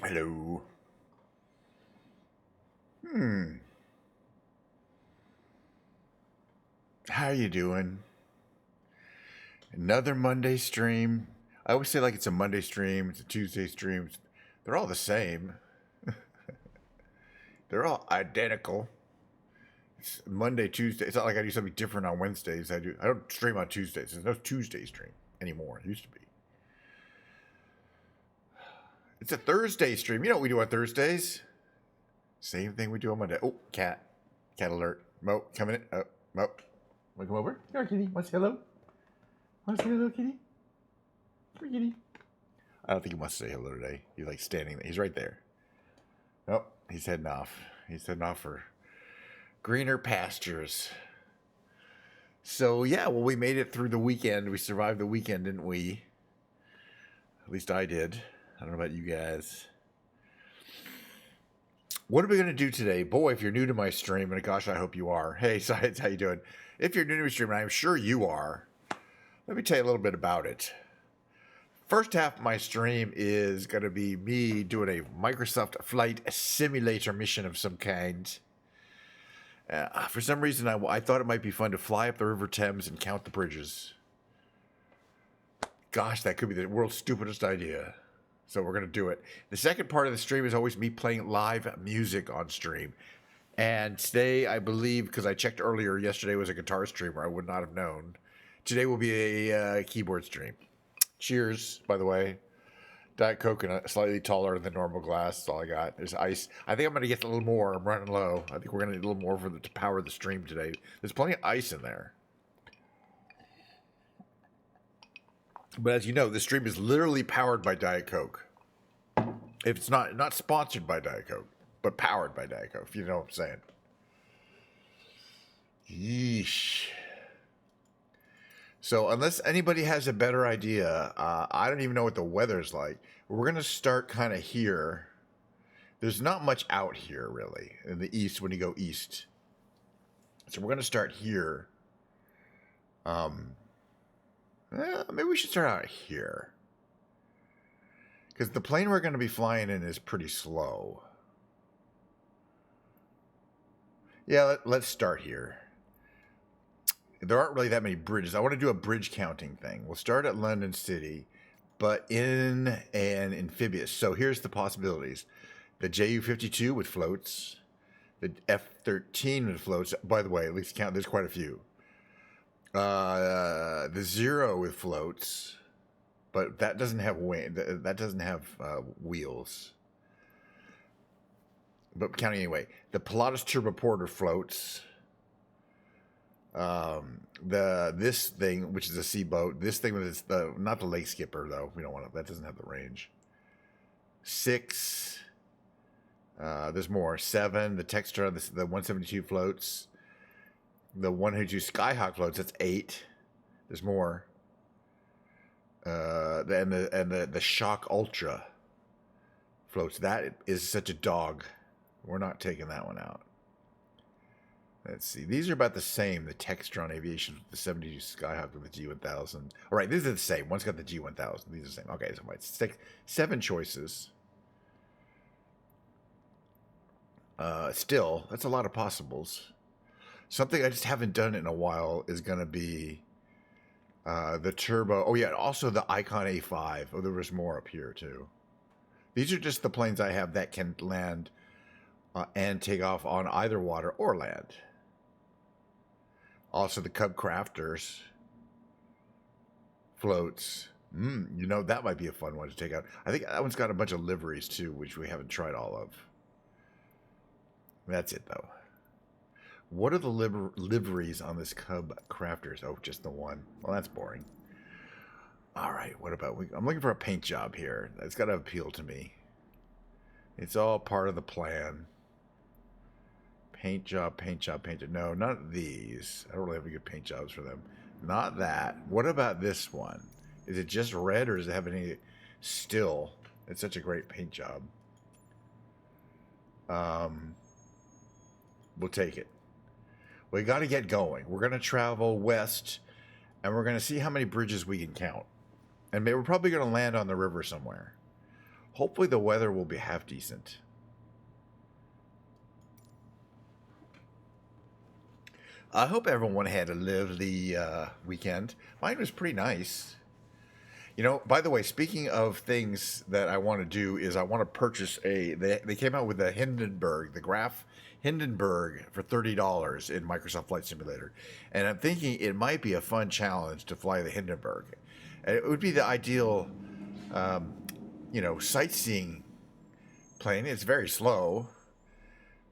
Hello. Hmm. How you doing? Another Monday stream. I always say like it's a Monday stream, it's a Tuesday stream. They're all the same. They're all identical. It's Monday, Tuesday. It's not like I do something different on Wednesdays. I don't stream on Tuesdays. There's no Tuesday stream anymore. It used to be. It's a Thursday stream. You know what we do on Thursdays? Same thing we do on Monday. Oh, cat. Cat alert. Mo, coming in. Oh, Mo. Want to come over? Here, kitty. Want to say hello? Want to say hello, kitty? Come here, kitty. I don't think he wants to say hello today. He's like standing there. He's right there. Oh, he's heading off. He's heading off for greener pastures. So, yeah, well, we made it through the weekend. We survived the weekend, didn't we? At least I did. I don't know about you guys. What are we going to do today? Boy, if you're new to my stream, and gosh, I hope you are. Hey, Science, how you doing? If you're new to my stream, and I'm sure you are, let me tell you a little bit about it. First half of my stream is going to be me doing a Microsoft Flight Simulator mission of some kind. For some reason, I thought it might be fun to fly up the River Thames and count the bridges. Gosh, that could be the world's stupidest idea. So we're going to do it. The second part of the stream is always me playing live music on stream. And today, I believe, because I checked earlier, yesterday was a guitar streamer. I would not have known. Today will be a keyboard stream. Cheers, by the way. Diet Coke and slightly taller than normal glass. That's all I got. There's ice. I think I'm going to get a little more. I'm running low. I think we're going to need a little more to power the stream today. There's plenty of ice in there. But as you know, this stream is literally powered by Diet Coke. If it's not sponsored by Diet Coke, but powered by Diet Coke, if you know what I'm saying. Yeesh. So unless anybody has a better idea, I don't even know what the weather's like. We're going to start kind of here. There's not much out here, really, in the east when you go east. So we're going to start here. Maybe we should start out here. Because the plane we're going to be flying in is pretty slow. Yeah, let's start here. There aren't really that many bridges. I want to do a bridge counting thing. We'll start at London City, but in an amphibious. So here's the possibilities. The Ju-52 with floats. The F-13 with floats. By the way, at least count, there's quite a few. The Zero with floats. But that doesn't have that doesn't have wheels. But counting anyway. The Pilatus Turboporter floats. This thing, which is a sea boat. This thing is not the Lake Skipper though. We don't want it. That doesn't have the range. 6. There's more. 7. The Textra, the 172 floats. The 102 Skyhawk floats. That's 8. There's more. The Shock Ultra floats. That is such a dog. We're not taking that one out. Let's see. These are about the same. The Textron Aviation, the 72 Skyhawk with the G1000. All right, these are the same. One's got the G1000. These are the same. Okay, so it's 7 choices. Still, that's a lot of possibles. Something I just haven't done in a while is going to be the Turbo. Oh, yeah, also the Icon A5. Oh, there was more up here, too. These are just the planes I have that can land and take off on either water or land. Also, the Cub Crafters floats. You know, that might be a fun one to take out. I think that one's got a bunch of liveries, too, which we haven't tried all of. That's it, though. What are the liveries on this Cub Crafters? Oh, just the one. Well, that's boring. All right, what about... I'm looking for a paint job here. That's got to appeal to me. It's all part of the plan. Paint job, paint job, paint job. No, not these. I don't really have any good paint jobs for them. Not that. What about this one? Is it just red or does it have any... Still, it's such a great paint job. We'll take it. We got to get going. We're going to travel west, and we're going to see how many bridges we can count. And we're probably going to land on the river somewhere. Hopefully the weather will be half decent. I hope everyone had a lovely weekend. Mine was pretty nice. You know, by the way, speaking of things that I want to do, is I want to purchase they came out with the Hindenburg, the Graf Hindenburg for $30 in Microsoft Flight Simulator. And I'm thinking it might be a fun challenge to fly the Hindenburg. And it would be the ideal, sightseeing plane. It's very slow.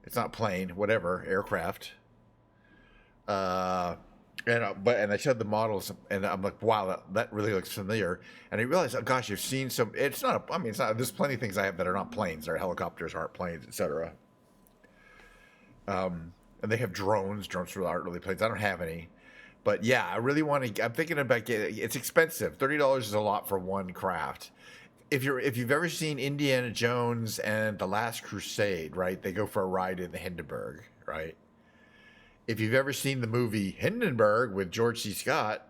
It's not plane, whatever, aircraft. And I showed the models, and I'm like, wow, that really looks familiar. And I realized, oh gosh, you've seen some. It's not. It's not. There's plenty of things I have that are not planes. They're helicopters, aren't planes, etc. And they have drones. Drones aren't really planes. I don't have any. But yeah, I really want to. I'm thinking about getting. It's expensive. $30 is a lot for one craft. If you've ever seen Indiana Jones and The Last Crusade, right? They go for a ride in the Hindenburg, right? If you've ever seen the movie Hindenburg with George C. Scott,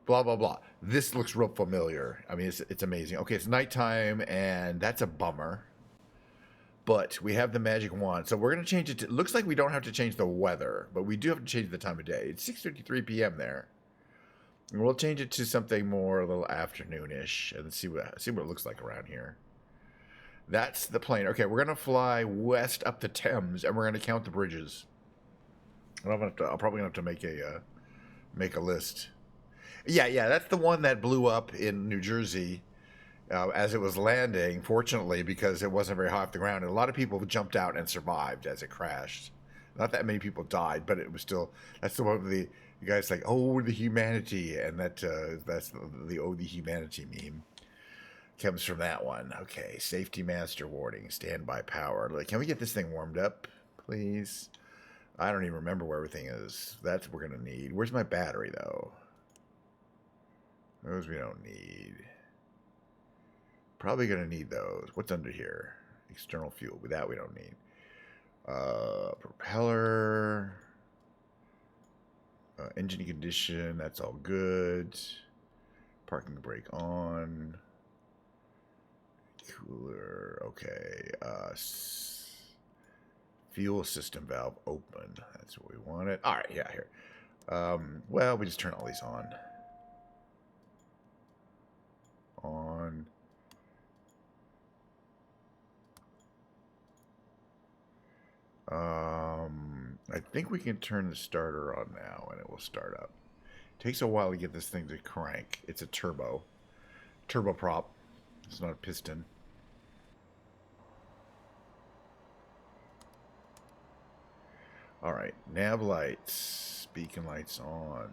blah, blah, blah. This looks real familiar. I mean, it's amazing. Okay, it's nighttime, and that's a bummer. But we have the magic wand. So we're going to change it to... It looks like we don't have to change the weather, but we do have to change the time of day. It's 6:53 p.m. there. And we'll change it to something more a little afternoonish and see what it looks like around here. That's the plane. Okay, we're going to fly west up the Thames, and we're going to count the bridges. I'm probably gonna have to make a list. Yeah, that's the one that blew up in New Jersey as it was landing. Fortunately, because it wasn't very high off the ground, and a lot of people jumped out and survived as it crashed. Not that many people died, but it was still. That's the one the guys like, oh, the humanity, and that's the oh, the humanity meme comes from that one. Okay, safety master warning, standby power. Like, can we get this thing warmed up, please? I don't even remember where everything is. That's what we're going to need. Where's my battery, though? Those we don't need. Probably going to need those. What's under here? External fuel. With that, we don't need. Propeller. Engine condition. That's all good. Parking brake on. Cooler. Okay. Fuel system valve open. That's what we wanted. All right, yeah, here. Well, we just turn all these on. On. I think we can turn the starter on now, and it will start up. It takes a while to get this thing to crank. It's a turboprop. It's not a piston. All right, nav lights, beacon lights on,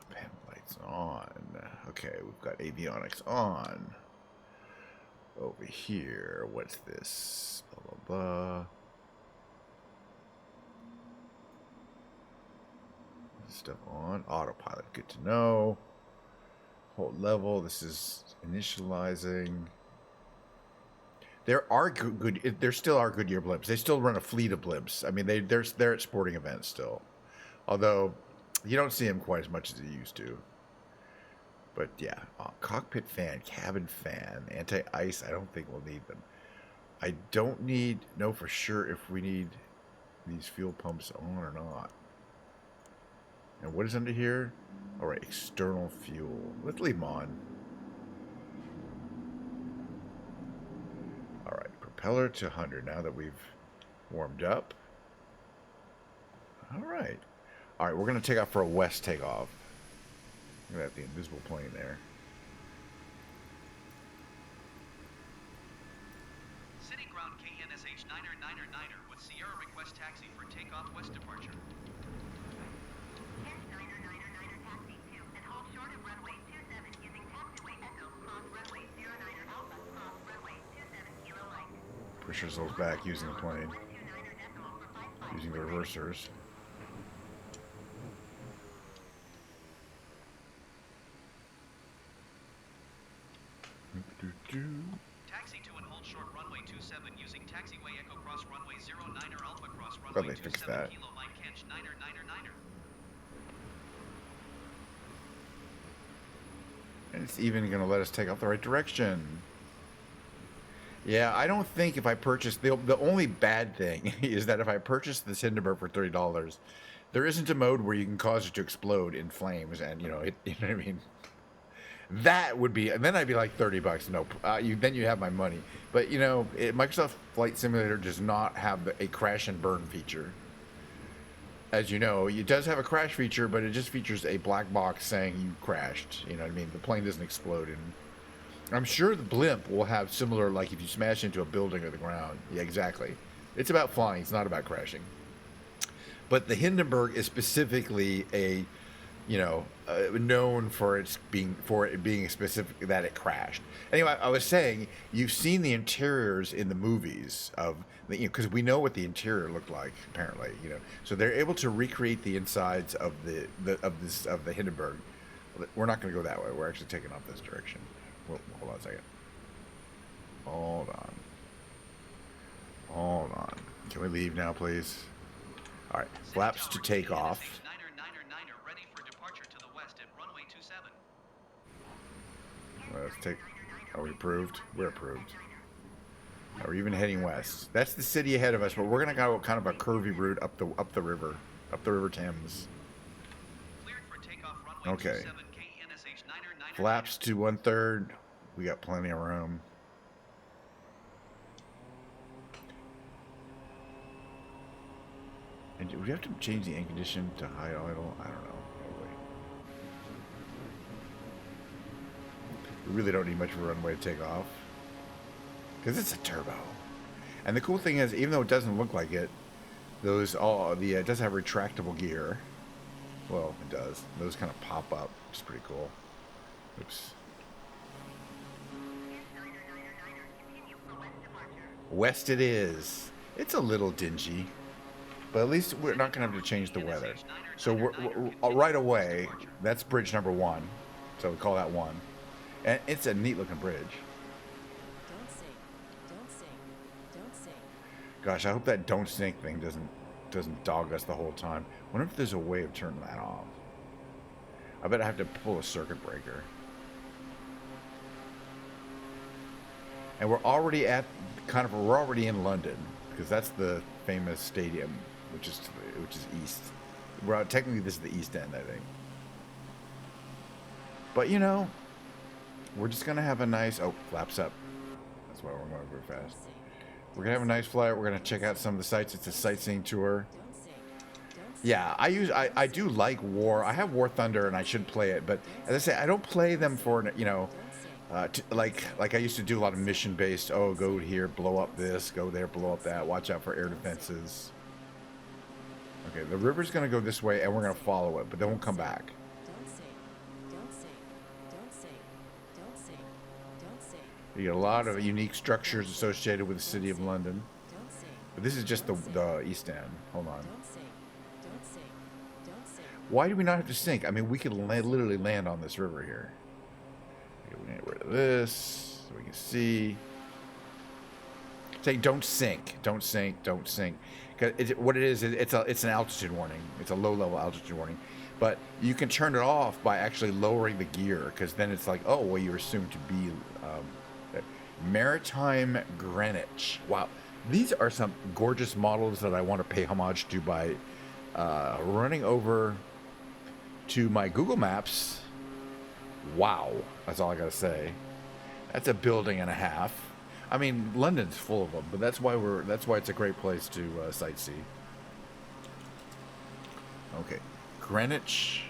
pen lights on. Okay, we've got avionics on. Over here, what's this? Blah, blah, blah. Stuff on. Autopilot, good to know. Hold level, this is initializing. There are good. There still are Goodyear blimps. They still run a fleet of blimps. I mean, they're at sporting events still, although you don't see them quite as much as you used to. But yeah, cockpit fan, cabin fan, anti-ice. I don't think we'll need them. I don't know for sure if we need these fuel pumps on or not. And what is under here? All right, external fuel. Let's leave them on. All right, propeller to 100 now that we've warmed up. All right. All right, we're going to take off for a west takeoff. Look at that, the invisible plane there. City ground KNSH 9er with Sierra request taxi for takeoff west departure. Kent 9er taxi to and hold short of runway 27 using taxiway Echo cross runway 09 Alpha cross runway 27 Kilo Light. Pushes those back using the plane, using the reversers. Taxi to and hold short runway 27 using taxiway Echo cross runway 09 Alpha cross runway 27 Kilo Mike Kent 9er. And it's even going to let us take off the right direction. Yeah, I don't think if I purchase the only bad thing is that if I purchase this Hindenburg for $30, there isn't a mode where you can cause it to explode in flames, and you know what I mean. That would be, and then I'd be like $30. Nope. Then you have my money. But you know, Microsoft Flight Simulator does not have a crash and burn feature. As you know, it does have a crash feature, but it just features a black box saying you crashed. You know what I mean? The plane doesn't explode, and I'm sure the blimp will have similar, like if you smash into a building or the ground. Yeah, exactly. It's about flying. It's not about crashing. But the Hindenburg is specifically a, known for it being specific that it crashed. Anyway, I was saying you've seen the interiors in the movies of because we know what the interior looked like apparently. So they're able to recreate the insides of the Hindenburg. We're not going to go that way. We're actually taking off this direction. Well, hold on a second. Hold on. Can we leave now, please? All right, flaps to take off. Ready for departure to the west at runway 27. Let's take. Are we approved? We're approved. Are we even heading west? That's the city ahead of us, but we're gonna go kind of a curvy route up the river Thames. Cleared for takeoff runway Okay. 27 KNSH 99er. Flaps to 1/3. We got plenty of room. And do we have to change the air condition to high idle? I don't know. Probably. We really don't need much of a runway to take off. Because it's a turbo. And the cool thing is, even though it doesn't look like it, it does have retractable gear. Well, it does. Those kind of pop up, which is pretty cool. Oops. West it is. It's a little dingy. But at least we're not going to have to change the weather. So we're right away, that's bridge number 1. So we call that 1. And it's a neat looking bridge. Don't sink. Don't sink. Don't sink. Gosh, I hope that don't sink thing doesn't dog us the whole time. I wonder if there's a way of turning that off. I bet I have to pull a circuit breaker. And we're already in London, because that's the famous stadium, which is east. Technically this is the East End, I think. But we're just gonna have a nice flaps up. That's why we're going very fast. We're gonna have a nice flight. We're gonna check out some of the sites. It's a sightseeing tour. Don't sink. Don't sink. Yeah, I do like War. I have War Thunder and I should play it, but as I say, I don't play them for like I used to do a lot of mission based. Oh, go here, blow up this, go there, blow up that. Watch out for air defenses. Okay, the river's gonna go this way, and we're gonna follow it, but then we'll come back. Don't sink. Don't sink. Don't sink. Don't sink. Don't sink. You get a lot of unique structures associated with the city of London, Don't sink. but this is just the East End. Hold on. Don't sink. Don't sink. Don't sink. Why do we not have to sink? I mean, we could literally land on this river here. Okay, we get rid of this so we can see. Say, don't sink, don't sink, don't sink. What it is, it's an altitude warning. It's a low-level altitude warning, but you can turn it off by actually lowering the gear, because then it's like, oh, well, you're assumed to be Maritime Greenwich. Wow, these are some gorgeous models that I want to pay homage to by running over to my Google Maps. Wow, that's all I gotta say. That's a building and a half. I mean, London's full of them, but that's why it's a great place to sightsee. Okay, Greenwich.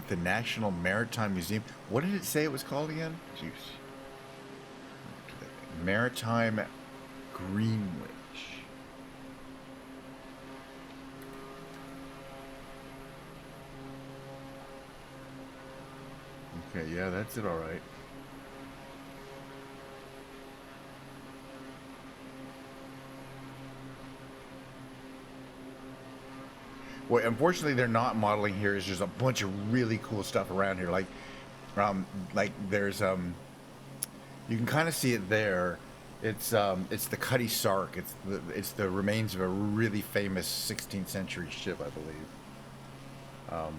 The National Maritime Museum. What did it say it was called again? Jeez. Maritime Greenwich. Okay, yeah, that's it, all right. What unfortunately they're not modeling here is just a bunch of really cool stuff around here. Like there's you can kind of see it there. It's the Cutty Sark. It's the remains of a really famous 16th century ship, I believe.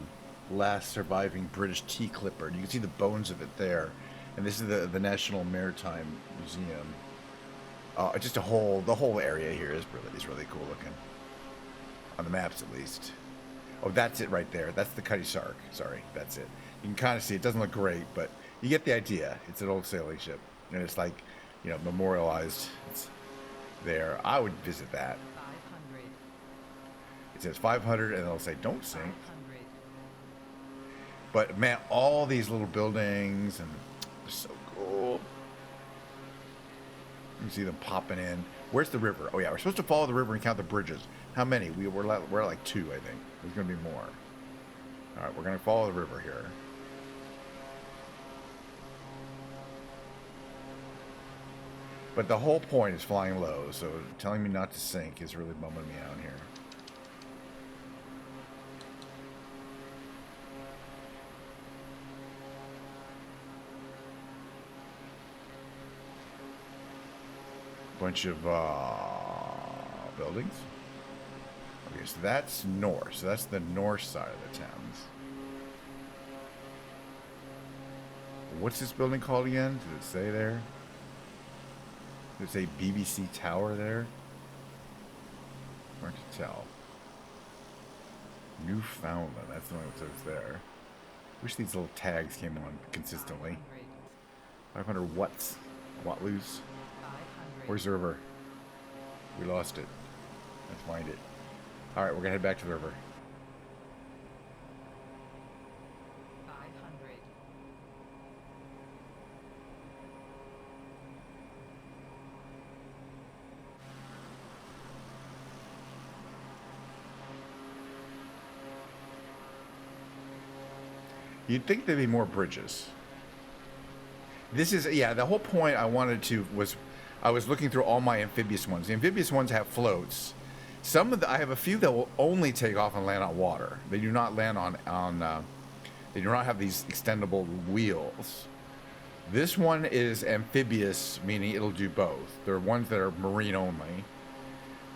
Last surviving British tea clipper. You can see the bones of it there. And this is the National Maritime Museum. Just the whole area here is really cool looking. On the maps, at least. Oh, that's it right there. That's the Cutty Sark. Sorry, that's it. You can kind of see it. Doesn't look great, but you get the idea. It's an old sailing ship, and it's like, you know, memorialized. It's there. I would visit that. 500. It says 500, and it'll say don't sink. 500. But man, all these little buildings, and they're so cool. You can see them popping in. Where's the river? Oh yeah, we're supposed to follow the river and count the bridges. How many? We're at like 2, I think. There's going to be more. All right, we're going to follow the river here. But the whole point is flying low, so telling me not to sink is really bumming me out here. Bunch of buildings. Okay, so that's north. So that's the north side of the Thames. What's this building called again? Does it say there? Does it say BBC Tower there? Hard to tell. Newfoundland. That's the one that says there. Wish these little tags came on consistently. 500 watts. Wattloos. 500. Where's the river? We lost it. Let's find it. Alright, we're gonna head back to the river. 500. You'd think there'd be more bridges. This is, yeah, the whole point I wanted to was, I was looking through all my amphibious ones. The amphibious ones have floats. Some of the, I have a few that will only take off and land on water. They do not land they do not have these extendable wheels. This one is amphibious, meaning it'll do both. There are ones that are marine only.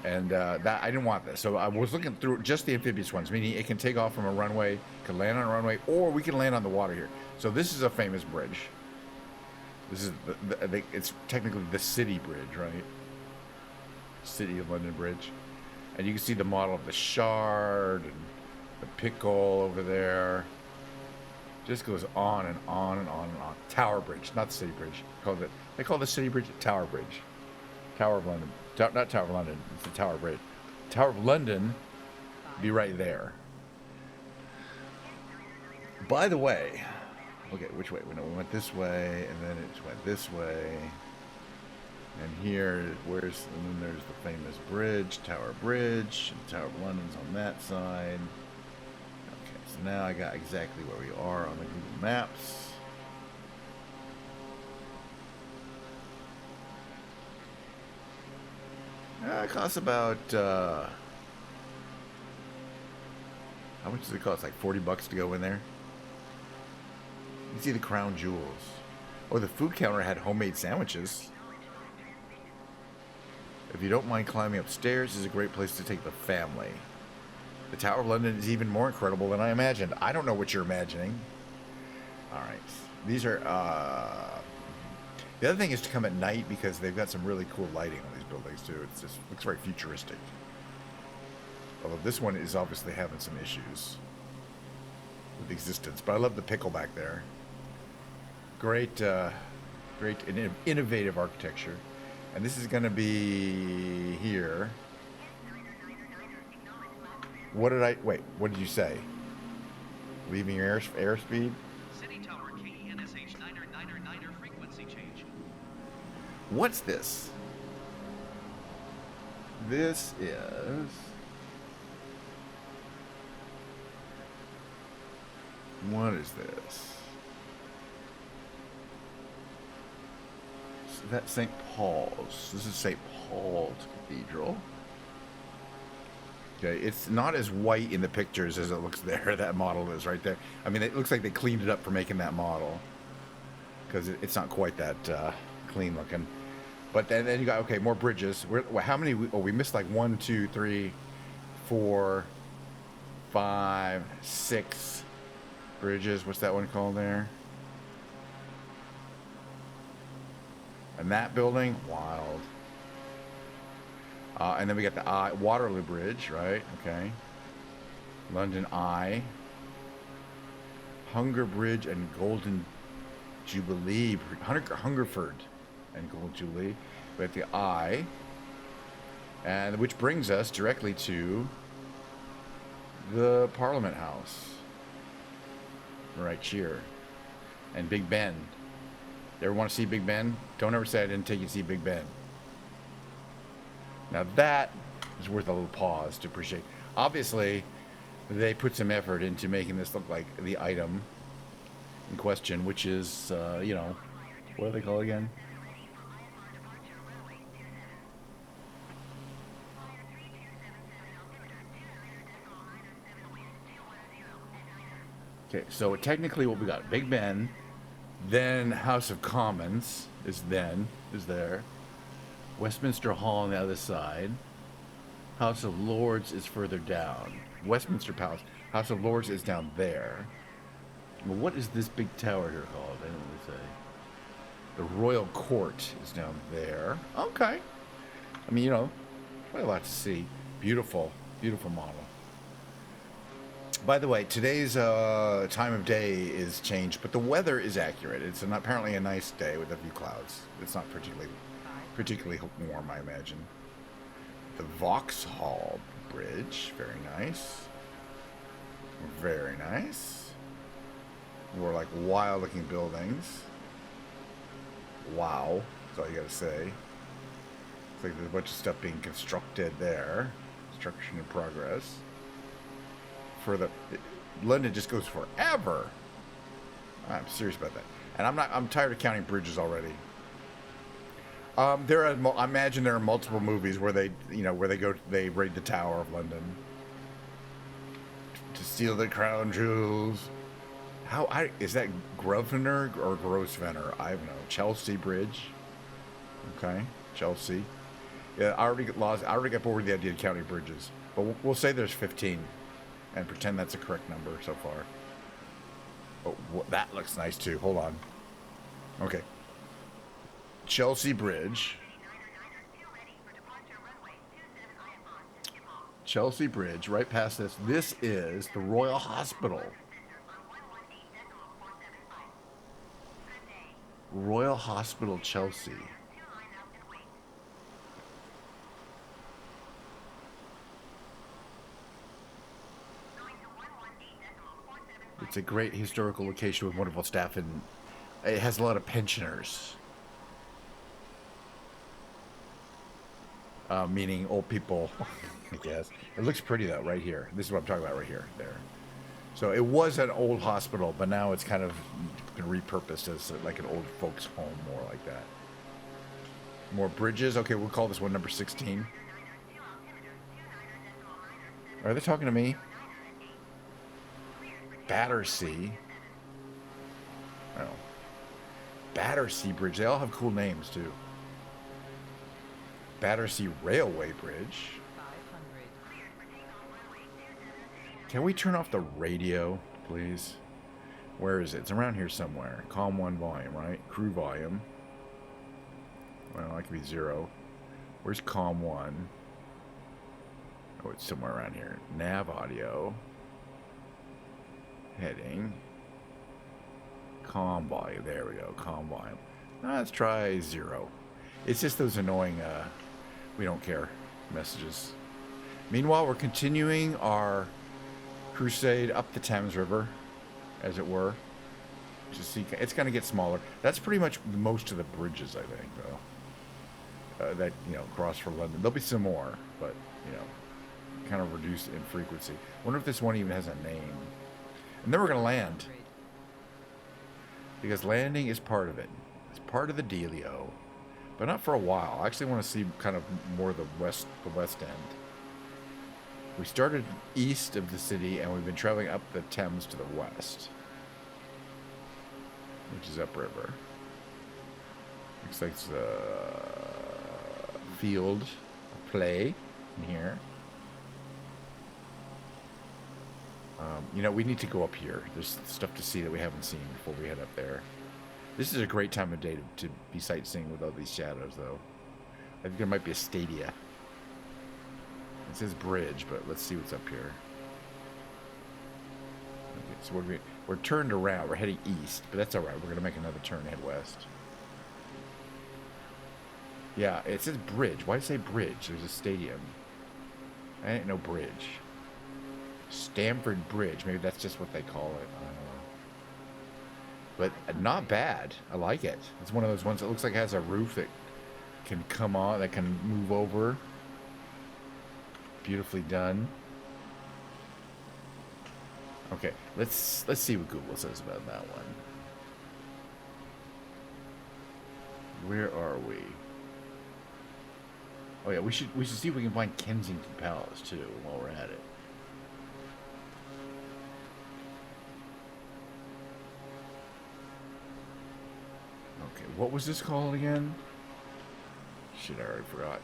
And that I didn't want this. So I was looking through just the amphibious ones, meaning it can take off from a runway, can land on a runway, or we can land on the water here. So this is a famous bridge. This is, it's technically the City Bridge, right? City of London Bridge. And you can see the model of the Shard and the Pickle over there. Just goes on and on and on and on. Tower Bridge, not the City Bridge. They call the City Bridge Tower Bridge. Tower of London. Not Tower of London, it's the Tower Bridge. Tower of London be right there. By the way, okay, which way? We went this way, and then it went this way. And here, and then there's the famous bridge, Tower Bridge, and Tower of London's on that side. Okay, so now I got exactly where we are on the Google Maps. It costs about, how much does it cost? Like $40 to go in there? You can see the crown jewels. Oh, the food counter had homemade sandwiches. If you don't mind climbing upstairs, this is a great place to take the family. The Tower of London is even more incredible than I imagined. I don't know what you're imagining. Alright. These are, the other thing is to come at night because they've got some really cool lighting on these buildings too. It just looks very futuristic. Although this one is obviously having some issues with existence. But I love the Pickle back there. Great, great innovative architecture. And this is going to be here. What did you say? Leaving your airspeed? City Tower KENSH 9er frequency change. What's this? This is... What is this? So that's St. Paul's. This is St. Paul's Cathedral. Okay, it's not as white in the pictures as it looks there. That model is right there. I mean, it looks like they cleaned it up for making that model, because it's not quite that clean looking. But then you got, okay, more bridges. How many? We missed like 1, 2, 3, 4, 5, 6 bridges. What's that one called there? And that building, wild. And then we got the Waterloo Bridge, right? Okay. London Eye. Hunger Bridge and Golden Jubilee. Hungerford and Golden Jubilee. We have the Eye. And which brings us directly to the Parliament House. Right here. And Big Ben. You ever want to see Big Ben? Don't ever say I didn't take you to see Big Ben. Now that is worth a little pause to appreciate. Obviously, they put some effort into making this look like the item in question, which is, you know, what do they call it again? Okay, so technically what we got, Big Ben, then House of Commons is there. Westminster Hall on the other side. House of Lords is further down. Westminster Palace. House of Lords is down there. Well, what is this big tower here called? I didn't really say. The Royal Court is down there. Okay. I mean, you know, quite a lot to see. Beautiful, beautiful model. By the way, today's time of day is changed, but the weather is accurate. It's apparently a nice day with a few clouds. It's not particularly warm, I imagine. The Vauxhall Bridge, very nice. Very nice. More like wild-looking buildings. Wow, that's all you gotta say. Looks like there's a bunch of stuff being constructed there. Construction in progress. London just goes forever. I'm serious about that, and I'm tired of counting bridges already. I imagine there are multiple movies where they raid the Tower of London to steal the crown jewels. Is that Grosvenor or Grosvenor? I don't know. Chelsea Bridge. Okay, Chelsea. Yeah, I already got bored with the idea of counting bridges, but we'll say there's 15. And pretend that's a correct number so far. Oh, that looks nice too. Hold on. Okay. Chelsea Bridge. Chelsea Bridge, right past this. This is the Royal Hospital. Royal Hospital, Chelsea. It's a great historical location with wonderful staff, and it has a lot of pensioners. Meaning old people, I guess. It looks pretty, though, right here. This is what I'm talking about right here. There. So it was an old hospital, but now it's kind of been repurposed as like an old folks' home, more like that. More bridges. Okay, we'll call this one number 16. Are they talking to me? Battersea. Oh. Battersea Bridge. They all have cool names, too. Battersea Railway Bridge. 500. Can we turn off the radio, please? Where is it? It's around here somewhere. COM 1 volume, right? Crew volume. Well, that could be 0. Where's COM 1? Oh, it's somewhere around here. Nav audio. Heading. COM volume. There we go. COM volume. Let's try 0. It's just those annoying, we don't care messages. Meanwhile, we're continuing our crusade up the Thames River, as it were. Just see, it's going to get smaller. That's pretty much most of the bridges, I think, though. That, cross for London. There'll be some more, but, kind of reduced in frequency. Wonder if this one even has a name. And then we're going to land. Because landing is part of it. It's part of the dealio. But not for a while. I actually want to see kind of more of the west end. We started east of the city, and we've been traveling up the Thames to the west, which is upriver. Looks like it's a field of play in here. You know, we need to go up here. There's stuff to see that we haven't seen before we head up there. This is a great time of day to be sightseeing with all these shadows, though. I think there might be a stadia. It says bridge, but let's see what's up here. Okay, so we're turned around. We're heading east, but that's all right. We're going to make another turn and head west. Yeah, it says bridge. Why does it say bridge? There's a stadium. I ain't no bridge. Stamford Bridge. Maybe that's just what they call it. I don't know. But not bad. I like it. It's one of those ones that looks like it has a roof that can come on, that can move over. Beautifully done. Okay, let's see what Google says about that one. Where are we? Oh yeah, we should see if we can find Kensington Palace too while we're at it. Okay, what was this called again? Shit, I already forgot.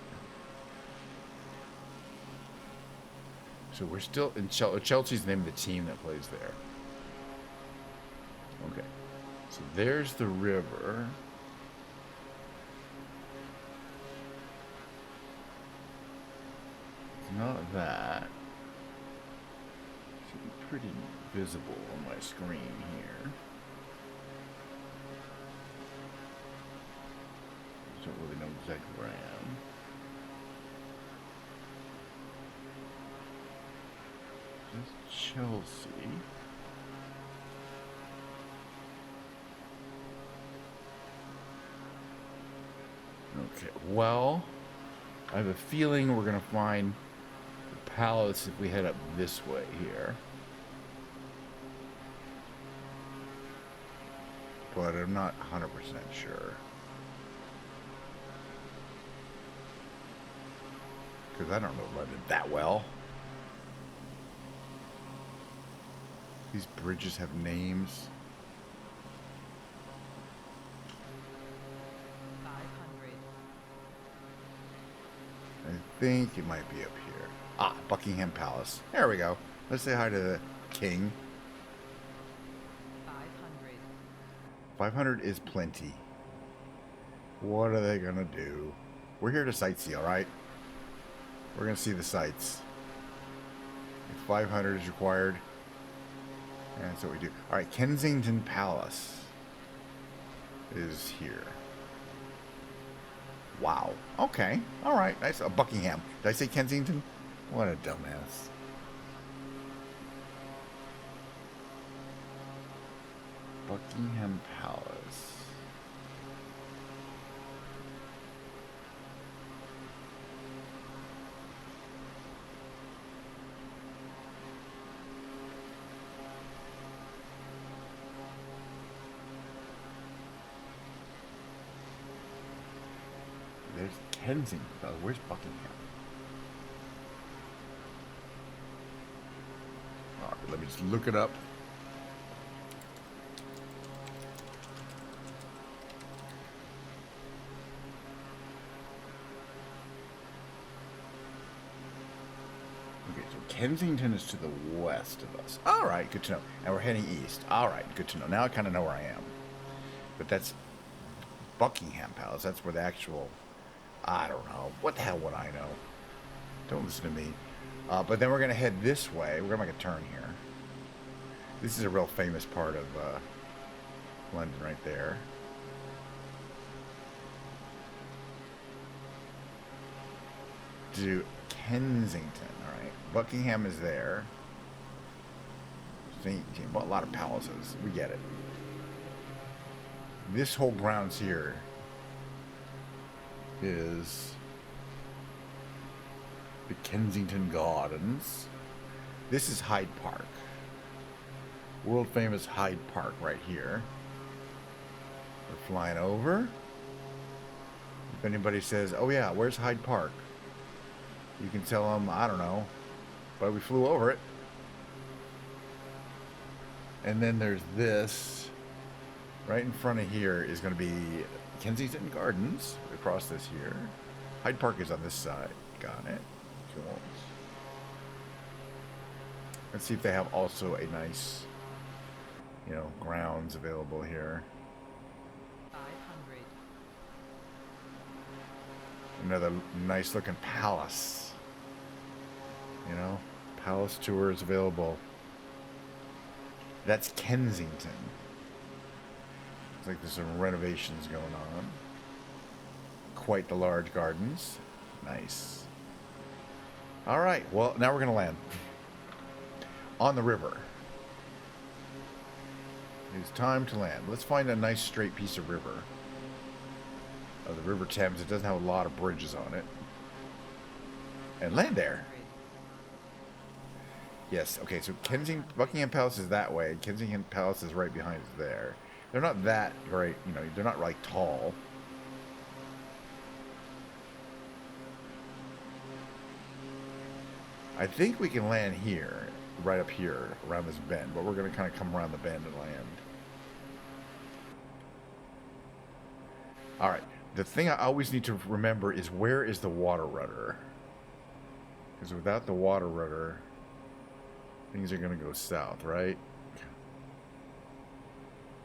So we're still in Chelsea's the name of the team that plays there. Okay, so there's the river. It's not that. Should be pretty visible on my screen here. Don't really know exactly where I am. This is Chelsea. Okay, well, I have a feeling we're going to find the palace if we head up this way here. But I'm not 100% sure. Because I don't know London that well. These bridges have names. 500. I think it might be up here. Ah, Buckingham Palace. There we go. Let's say hi to the king. 500. 500 is plenty. What are they gonna do? We're here to sightsee, alright? We're gonna see the sights. If 500 is required, and that's what we do. Alright, Kensington Palace is here. Wow. Okay. Alright. Nice. Buckingham. Did I say Kensington? What a dumbass. Buckingham Palace. There's Kensington. Oh, where's Buckingham? All right, let me just look it up. Okay, so Kensington is to the west of us. All right, good to know. And we're heading east. All right, good to know. Now I kind of know where I am. But that's Buckingham Palace. That's where the actual... I don't know. What the hell would I know? Don't listen to me. But then we're going to head this way. We're going to make a turn here. This is a real famous part of London right there. To Kensington. All right. Buckingham is there. St. James. Well, a lot of palaces. We get it. This whole grounds here is the Kensington Gardens. This is Hyde Park. World famous Hyde Park right here. We're flying over. If anybody says, oh yeah, where's Hyde Park? You can tell them, I don't know, but we flew over it. And then there's this. Right in front of here is going to be Kensington Gardens. Across this here. Hyde Park is on this side. Got it. Cool. Let's see if they have also a nice, you know, grounds available here. 500. Another nice looking palace. You know, palace tours available. That's Kensington. Looks like there's some renovations going on. Quite the large gardens. Nice. All right, well, now we're going to land on the river. It's time to land. Let's find a nice straight piece of river. The River Thames. It doesn't have a lot of bridges on it. And land there. Yes, okay, so Buckingham Palace is that way. Kensington Palace is right behind us there. They're not that great, you know, they're not like tall. I think we can land here, right up here, around this bend, but we're going to kind of come around the bend and land. Alright, the thing I always need to remember is where is the water rudder? Because without the water rudder, things are going to go south, right?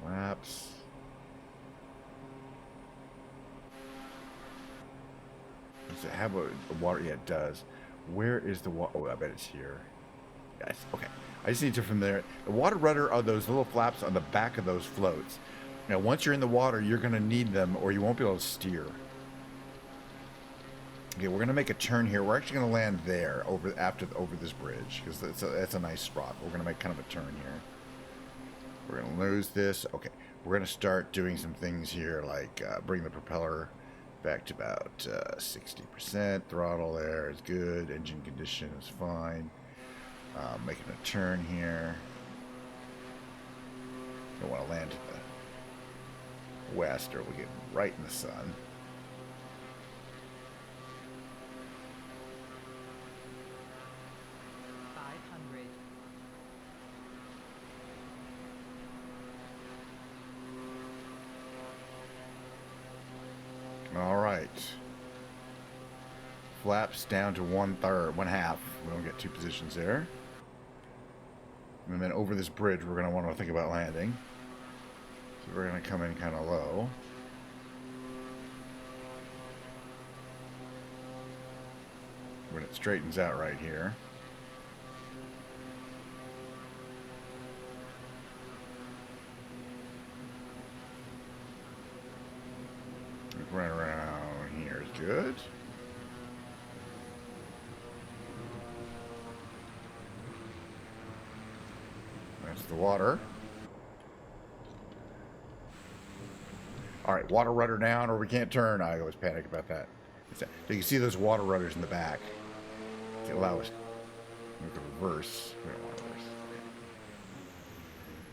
Maps. Does it have a water? Yeah, it does. Where is the water? Oh, I bet it's here. Yes, okay. I just need to from there. The water rudder are those little flaps on the back of those floats. Now, once you're in the water, you're going to need them or you won't be able to steer. Okay, we're going to make a turn here. We're actually going to land there over this bridge because that's a nice spot. We're going to make kind of a turn here. We're going to lose this. Okay, we're going to start doing some things here like bring the propeller back to about 60%. Throttle there is good. Engine condition is fine. Making a turn here. Don't want to land to the west or we get right in the sun. All right. Flaps down to 1/3, 1/2. We don't get two positions there. And then over this bridge, we're going to want to think about landing. So we're going to come in kind of low. When it straightens out right here. Right around here is good. That's the water. All right, water rudder down or we can't turn. I always panic about that. So you can see those water rudders in the back. To allow us to reverse. We don't want to reverse.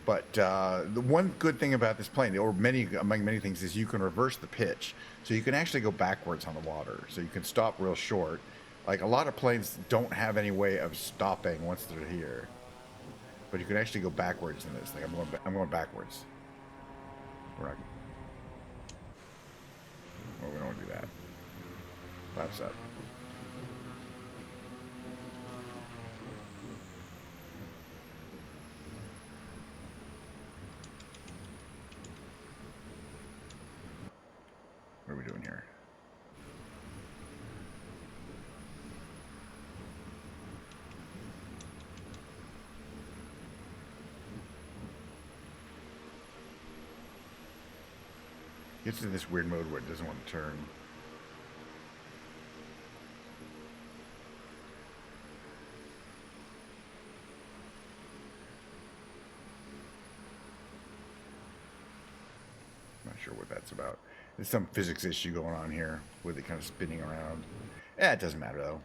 But the one good thing about this plane, or among many things, is you can reverse the pitch. So you can actually go backwards on the water. So you can stop real short. Like a lot of planes don't have any way of stopping once they're here. But you can actually go backwards in this thing. I'm going backwards. We're not. Well, we don't want to do that. Flaps up. What are we doing here? Gets into this weird mode where it doesn't want to turn. Not sure what that's about. There's some physics issue going on here with it kind of spinning around. It doesn't matter though.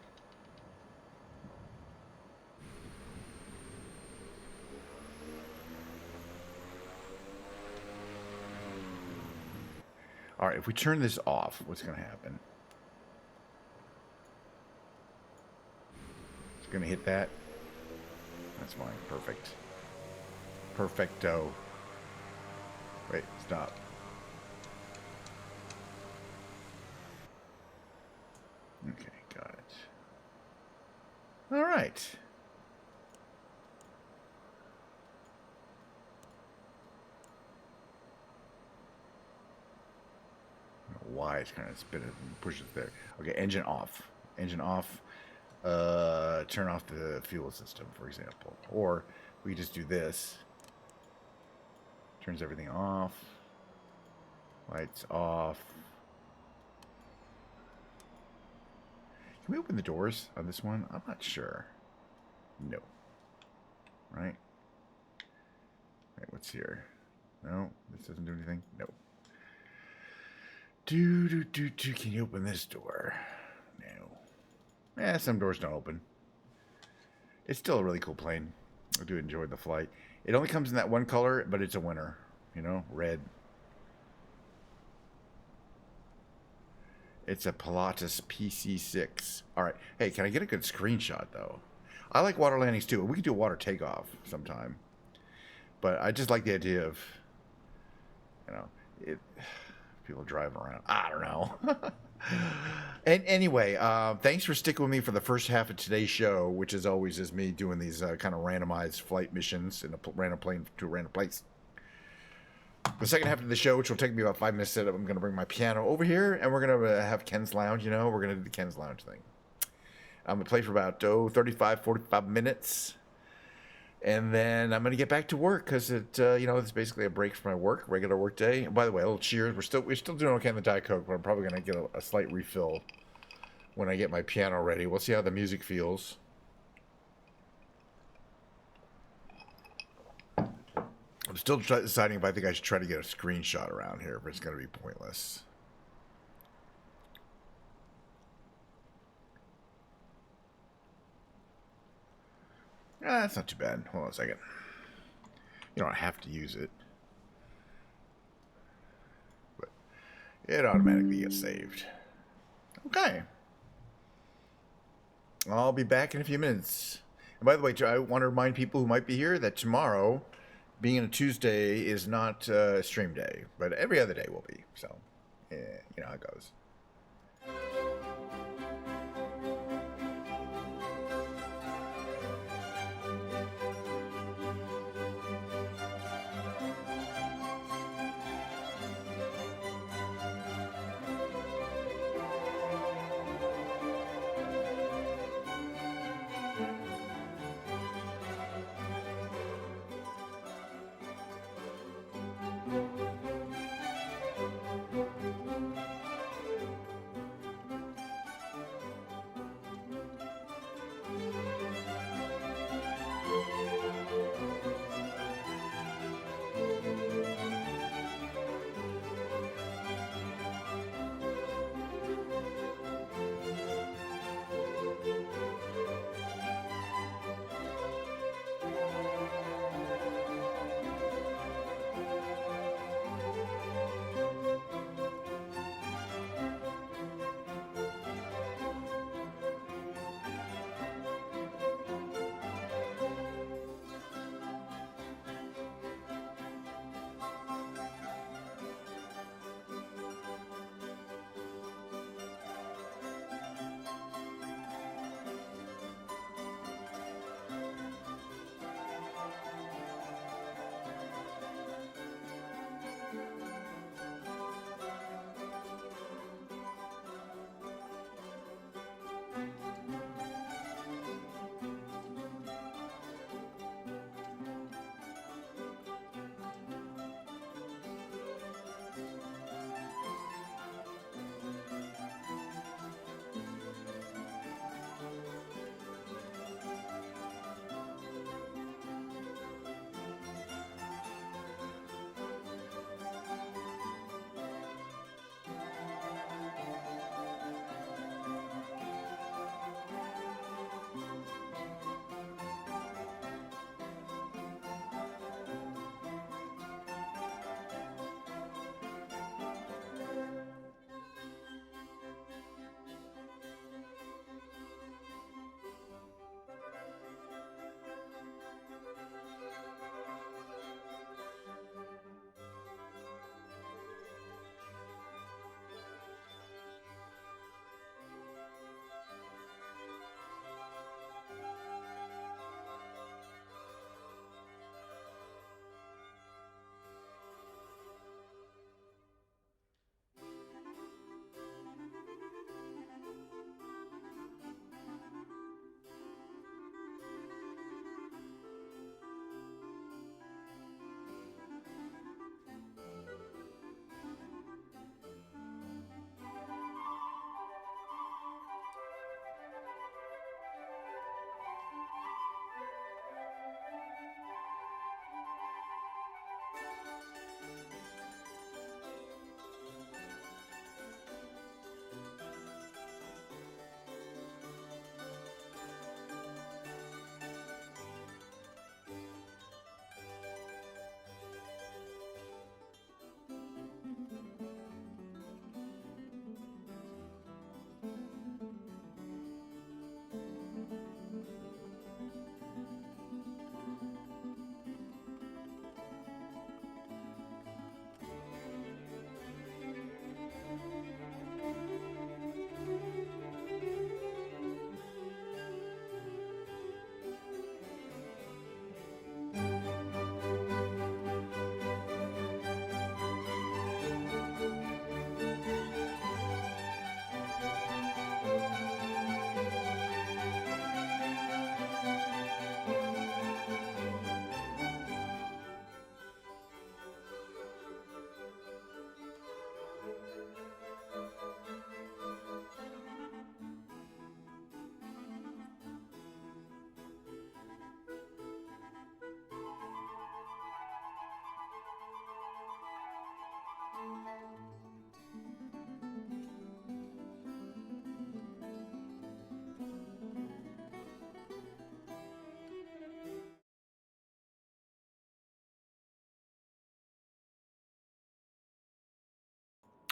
All right, if we turn this off, what's going to happen? It's going to hit that. That's fine. Perfect. Perfecto. Wait, stop. Okay, got it. All right. Why it's kind of spin it and push it there. Okay, engine off. Engine off. Turn off the fuel system, for example. Or we could just do this. Turns everything off. Lights off. Can we open the doors on this one? I'm not sure. No. Right? Wait, what's here? No, this doesn't do anything. No. Can you open this door? No. Eh, some doors don't open. It's still a really cool plane. I do enjoy the flight. It only comes in that one color, but it's a winner. You know, red. It's a Pilatus PC-6. All right. Hey, can I get a good screenshot, though? I like water landings, too. We could do a water takeoff sometime. But I just like the idea of, you know, people driving around. I don't know. And anyway, thanks for sticking with me for the first half of today's show, which as always is me doing these kind of randomized flight missions in a random plane to a random place. The second half of the show, which will take me about 5 minutes to set up, I'm going to bring my piano over here, and we're going to have Ken's Lounge, you know. We're going to do the Ken's Lounge thing. I'm going to play for about, 35, 45 minutes. And then I'm going to get back to work because it, you know, it's basically a break from my work, regular work day. And by the way, a little cheers. We're still doing okay on the Diet Coke, but I'm probably going to get a slight refill when I get my piano ready. We'll see how the music feels. I'm still deciding if I think I should try to get a screenshot around here, but it's going to be pointless. Ah, that's not too bad. Hold on a second. You don't have to use it. But it automatically gets saved. Okay. I'll be back in a few minutes. And by the way, I want to remind people who might be here that tomorrow, being a Tuesday, is not stream day. But every other day will be. So, yeah, you know how it goes.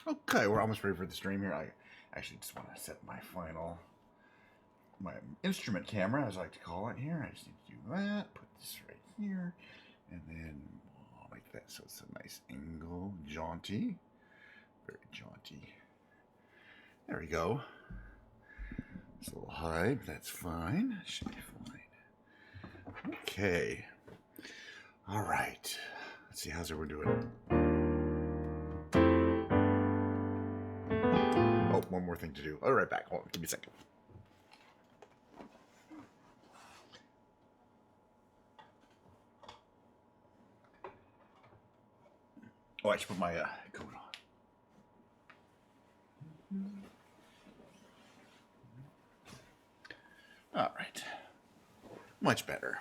Okay, we're almost ready for the stream here. I actually just want to set my instrument camera, as I like to call it here. I just need to do that, put this right here, and then like that so it's a nice angle, jaunty, very jaunty. There we go. It's a little high, but that's fine. Should be fine. Okay. All right. Let's see, how's everyone doing? Oh, one more thing to do. I'll be right back. Hold on, give me a second. Oh, I should put my coat on. All right. Much better.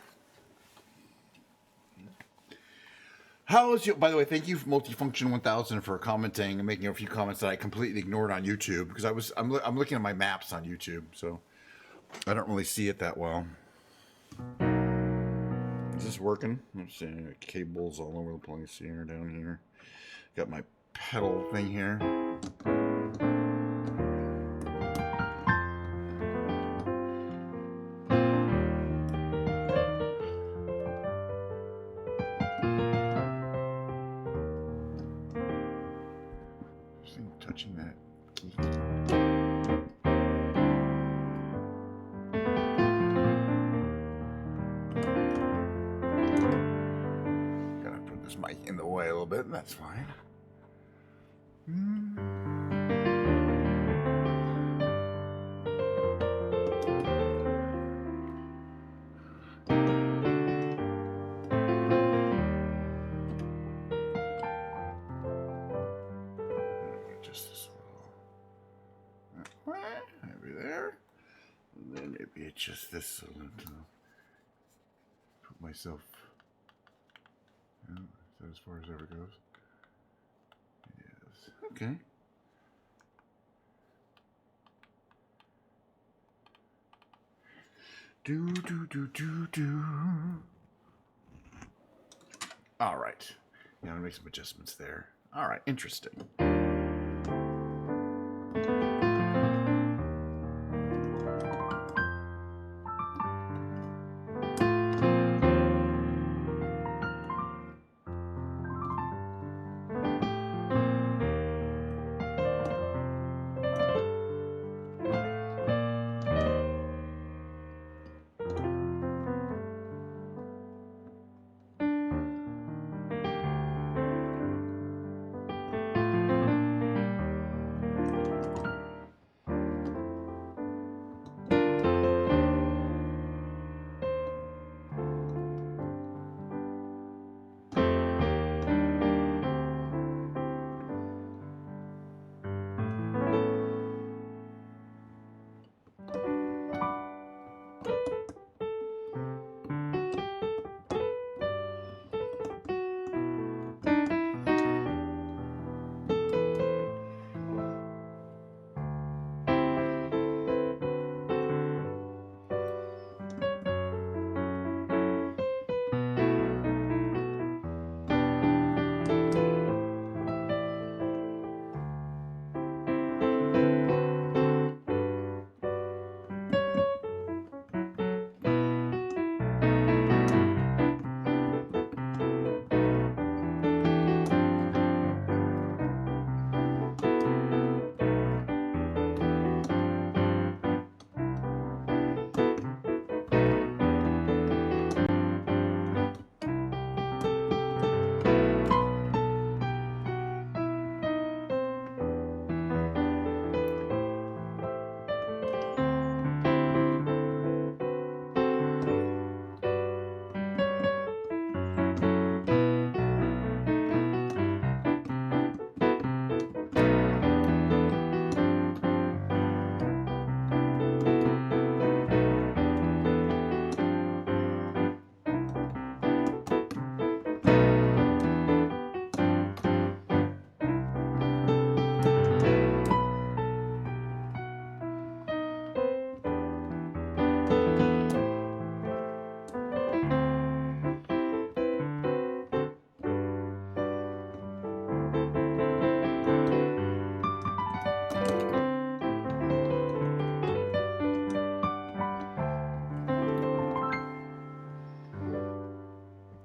How's you? By the way, thank you, Multifunction 1000, for commenting and making a few comments that I completely ignored on YouTube because I'm looking at my maps on YouTube, so I don't really see it that well. Is this working? I'm seeing cables all over the place here, down here. Got my pedal thing here. Touching that key. Gotta put this mic in the way a little bit, and that's fine. Just this little, maybe there, and then maybe it's just this little. Put myself. Is that as far as it ever goes? Yes. Okay. Do. All right. Yeah, I'm gonna make some adjustments there. All right. Interesting.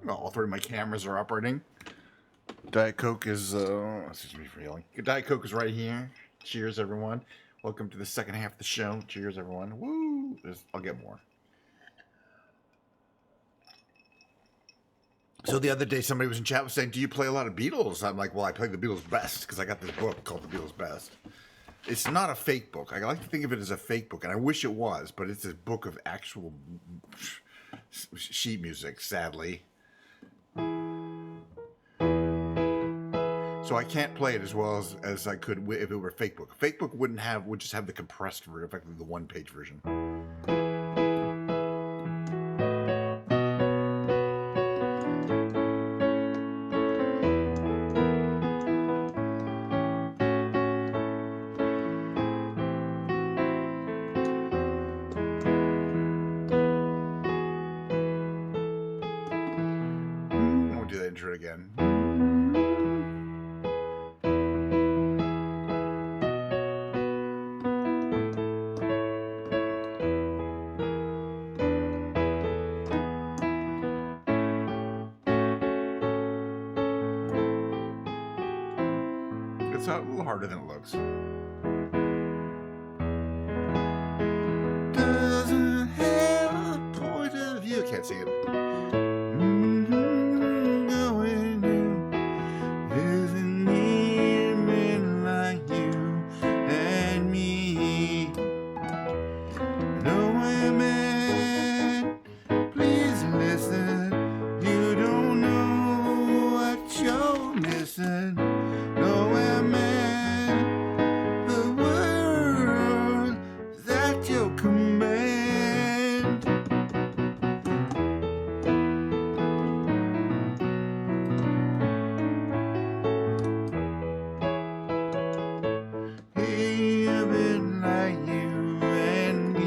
All three of my cameras are operating. Diet Coke is, excuse me for yelling. Diet Coke is right here. Cheers, everyone. Welcome to the second half of the show. Cheers, everyone. Woo! I'll get more. So the other day, somebody was in chat was saying, do you play a lot of Beatles? I'm like, well, I play the Beatles best because I got this book called The Beatles Best. It's not a fake book. I like to think of it as a fake book, and I wish it was, but it's a book of actual sheet music, sadly. So I can't play it as well as I could if it were a fake book. A fake book would just have the compressed version, effectively the one-page version. I'll do that intro again. It's a little harder than it looks. Doesn't have a point of view. I can't see it. Going in. Isn't near men like you and me. No women, please listen. You don't know what you're missing. No women, the world is at your command. Even like you and me.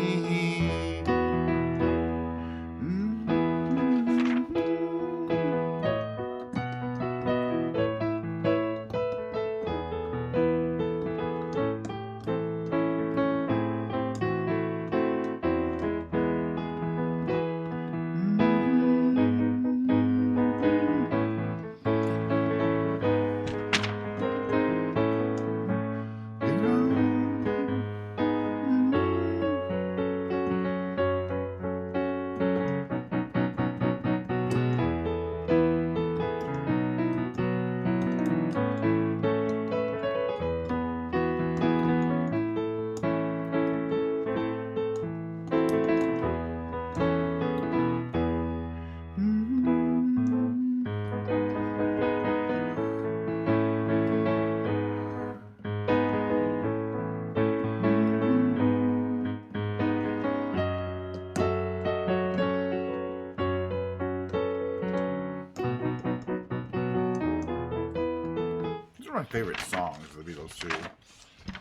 These are my favorite songs of the Beatles too.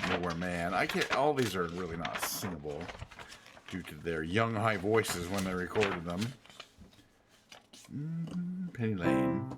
Nowhere Man. All these are really not singable due to their young high voices when they recorded them. Penny Lane.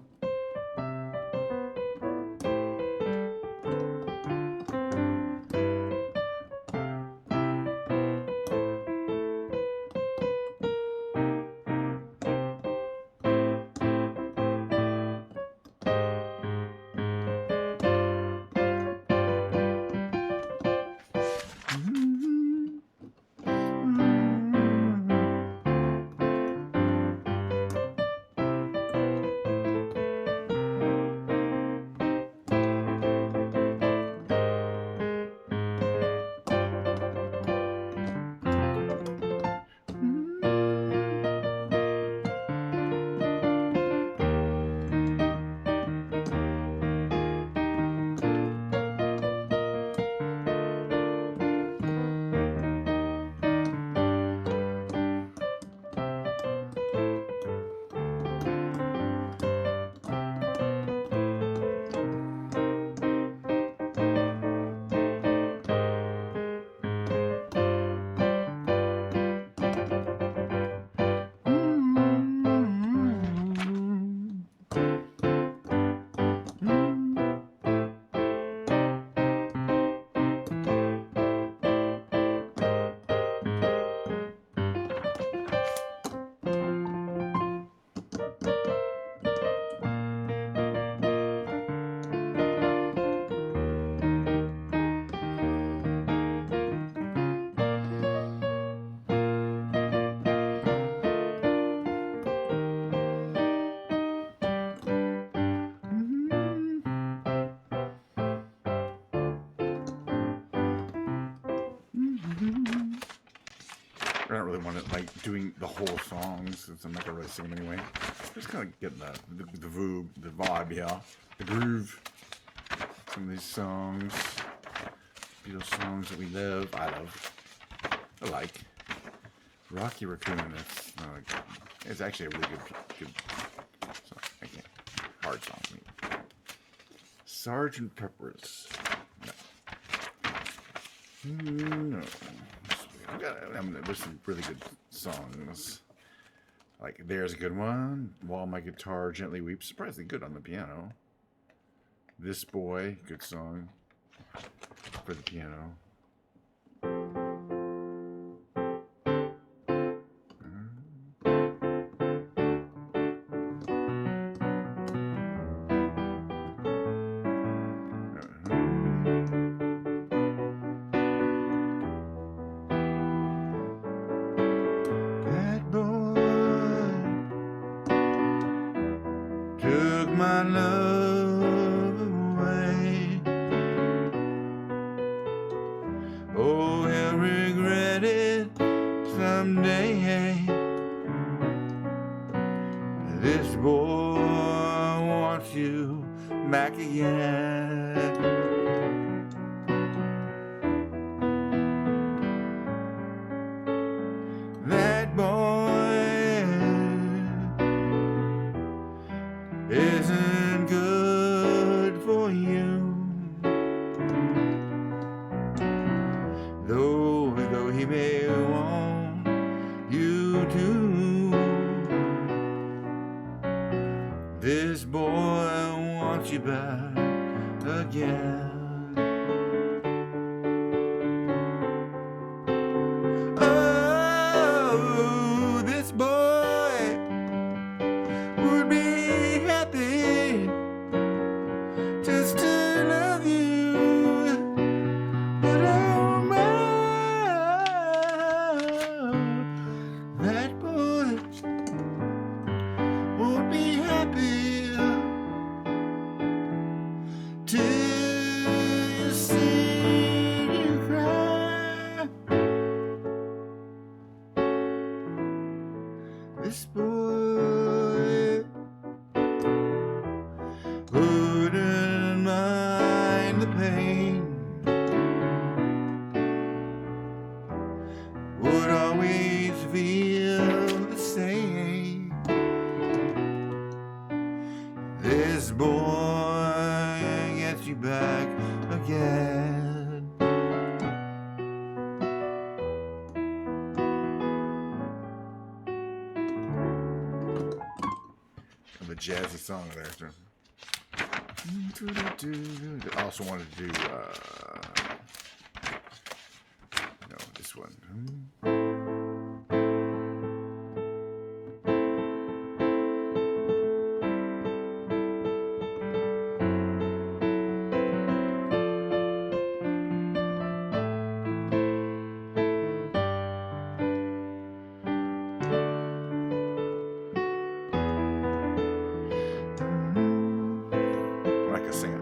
I don't really want to like doing the whole songs since I'm not gonna really sing them anyway. Just kind of getting the vibe, yeah, the groove. Some of these songs, Beatles songs that we love, I like. Rocky Raccoon. That's not a good. It's actually a really good song. I can't. Hard song for me. Sergeant Pepper's. No. There's some really good songs. Like There's a Good One. While My Guitar Gently Weeps. Surprisingly good on the piano. This Boy. Good song for the piano. Took my love away. Oh, he'll regret it someday. This boy wants you back again. That boy isn't good for you. Though he may want you to. This boy wants you back again. Oh, this boy would be happy just to love you, but oh my, that boy won't be happy till you see you cry. This boy wouldn't mind the pain, would always feel the same. This boy gets you back again. The jazzy song there. I also wanted to do no, this one. I'm not gonna sing it.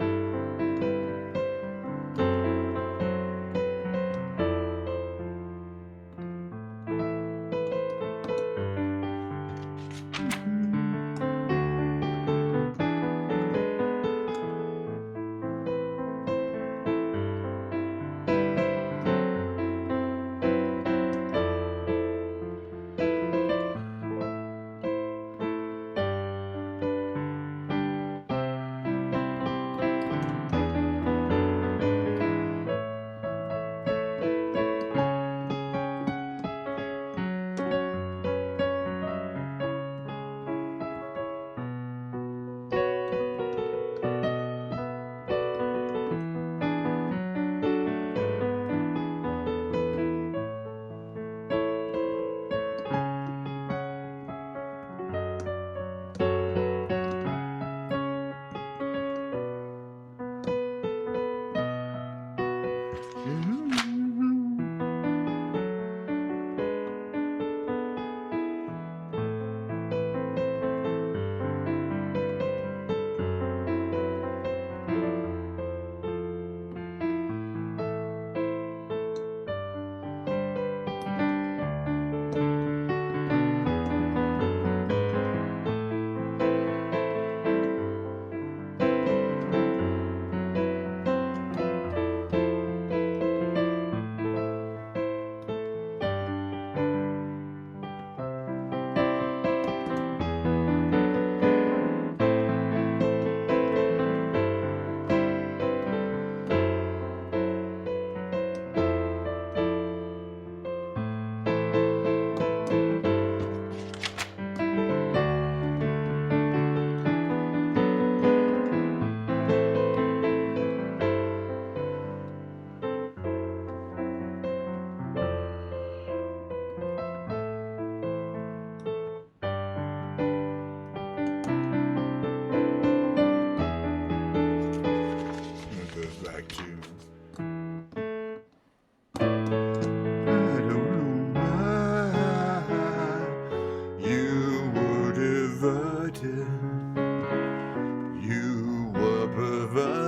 You were perverted.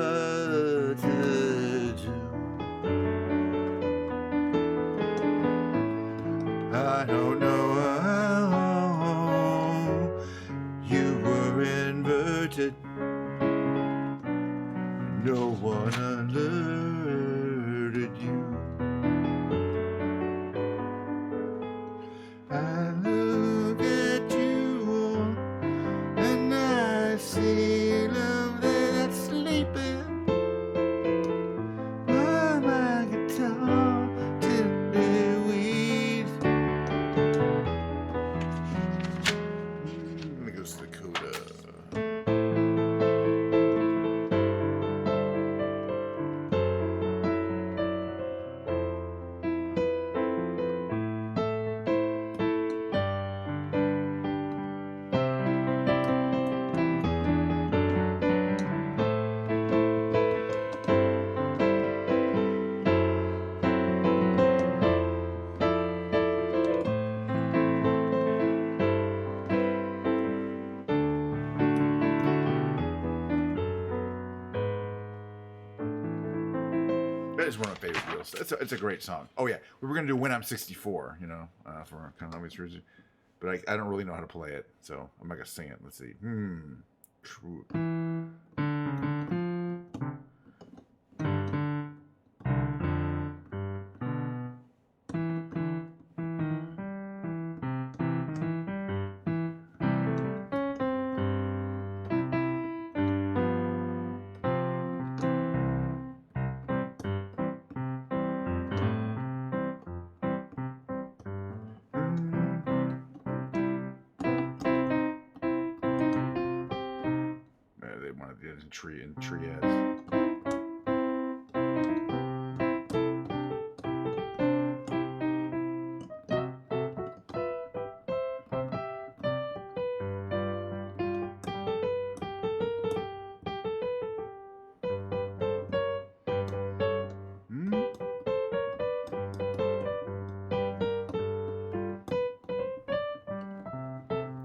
I don't know how you were inverted. No one alerted you. I look at you and I see love that's sleeping while my guitar tender weeds. Let me go to Dakota. That is one of my favorite deals. It's a great song. Oh yeah, we were gonna do "When I'm 64," you know, for kind of like Jersey, but I don't really know how to play it, so I'm not gonna sing it. Let's see. True. They wanted the tree and triads.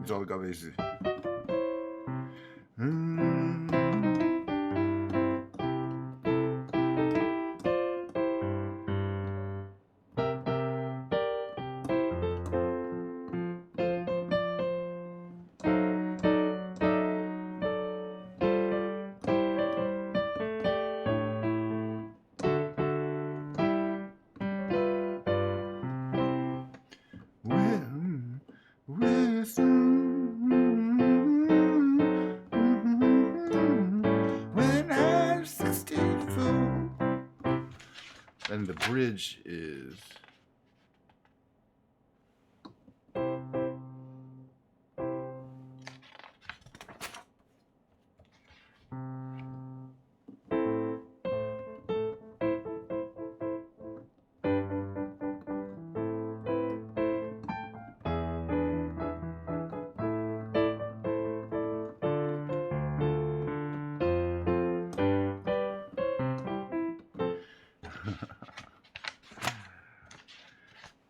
It's all got these. When I'm 64. And the bridge is.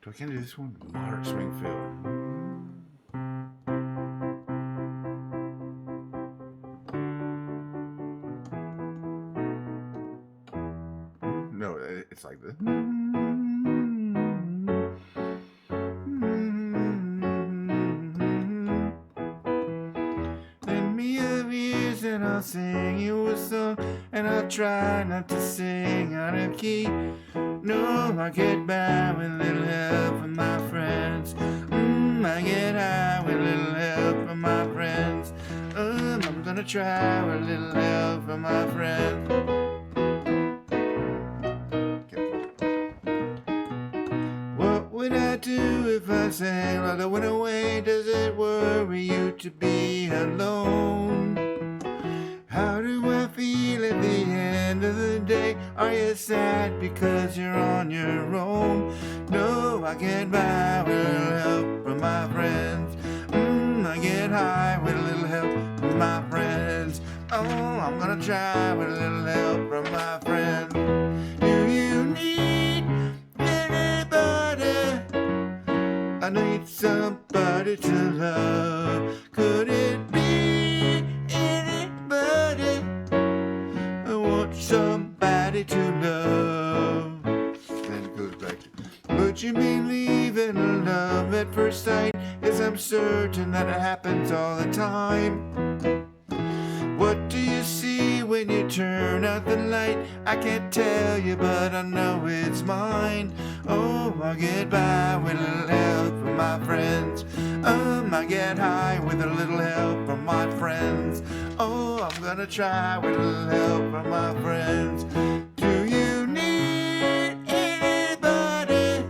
I can't do this one. Moderate swing fill. No, it's like this. Lend me your ears and I'll sing you a song, and I'll try not to sing out of key. No, I get by with a little help from my friends. I get high with a little help from my friends. I'm gonna try with a little help from my friends. Okay. What would I do if I sang while I went away? Does it worry you to be alone? How do I feel at the end of the day? Are you sad because you're on your own? No, I get by with a little help from my friends. I get high with a little help from my friends. Oh, I'm gonna try with a little help from my friends. Do you need anybody? I need somebody to love. Could it be somebody to love. Then it goes back to, but you mean leaving love at first sight? Yes, I'm certain that it happens all the time. What do you see when you turn out the light? I can't tell you, but I know it's mine. Oh, I get by with a little help from my friends. I get high with a little help from my friends. Oh, I'm gonna try with a little help from my friends. Do you need anybody?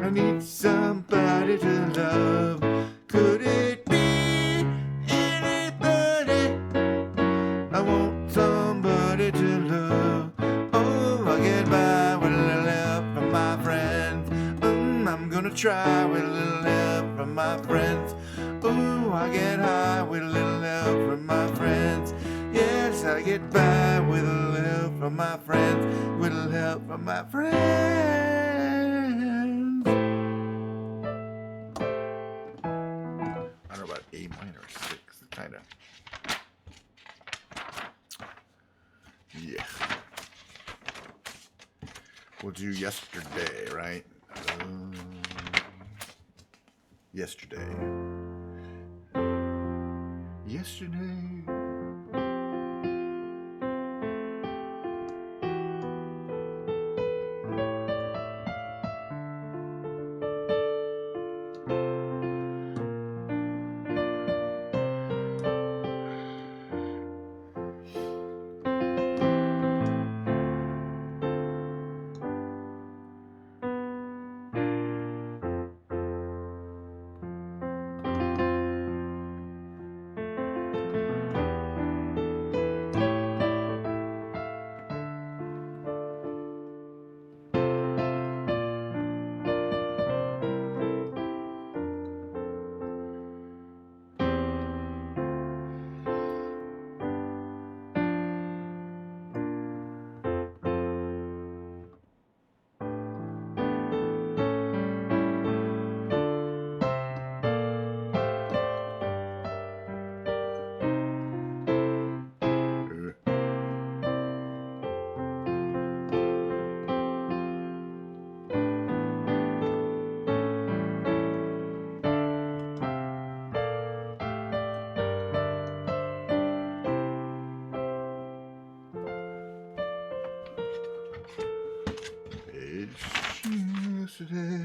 I need somebody to love. Could it be anybody? I want somebody to love. Oh, I get by with a little help from my friends. I'm gonna try with a little help from my friends. Ooh, I get high with a little help from my friends. Yes, I get by with a little help from my friends. With a little help from my friends. I don't know about A minor 6, kind of. Yeah. We'll do yesterday, right? Yesterday. Yesterday. Yesterday.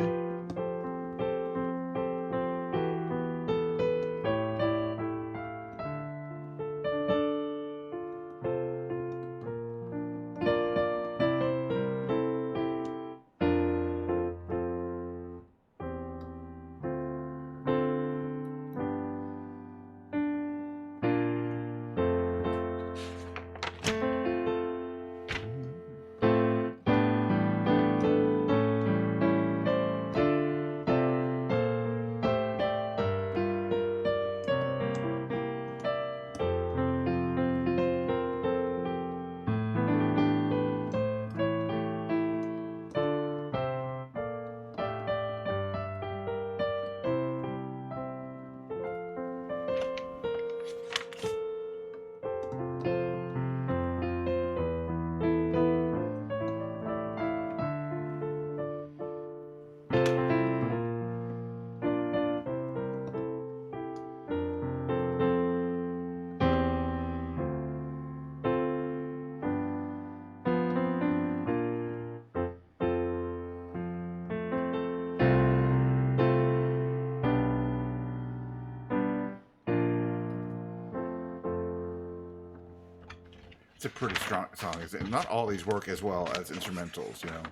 It's a pretty strong song. And not all these work as well as instrumentals, you know,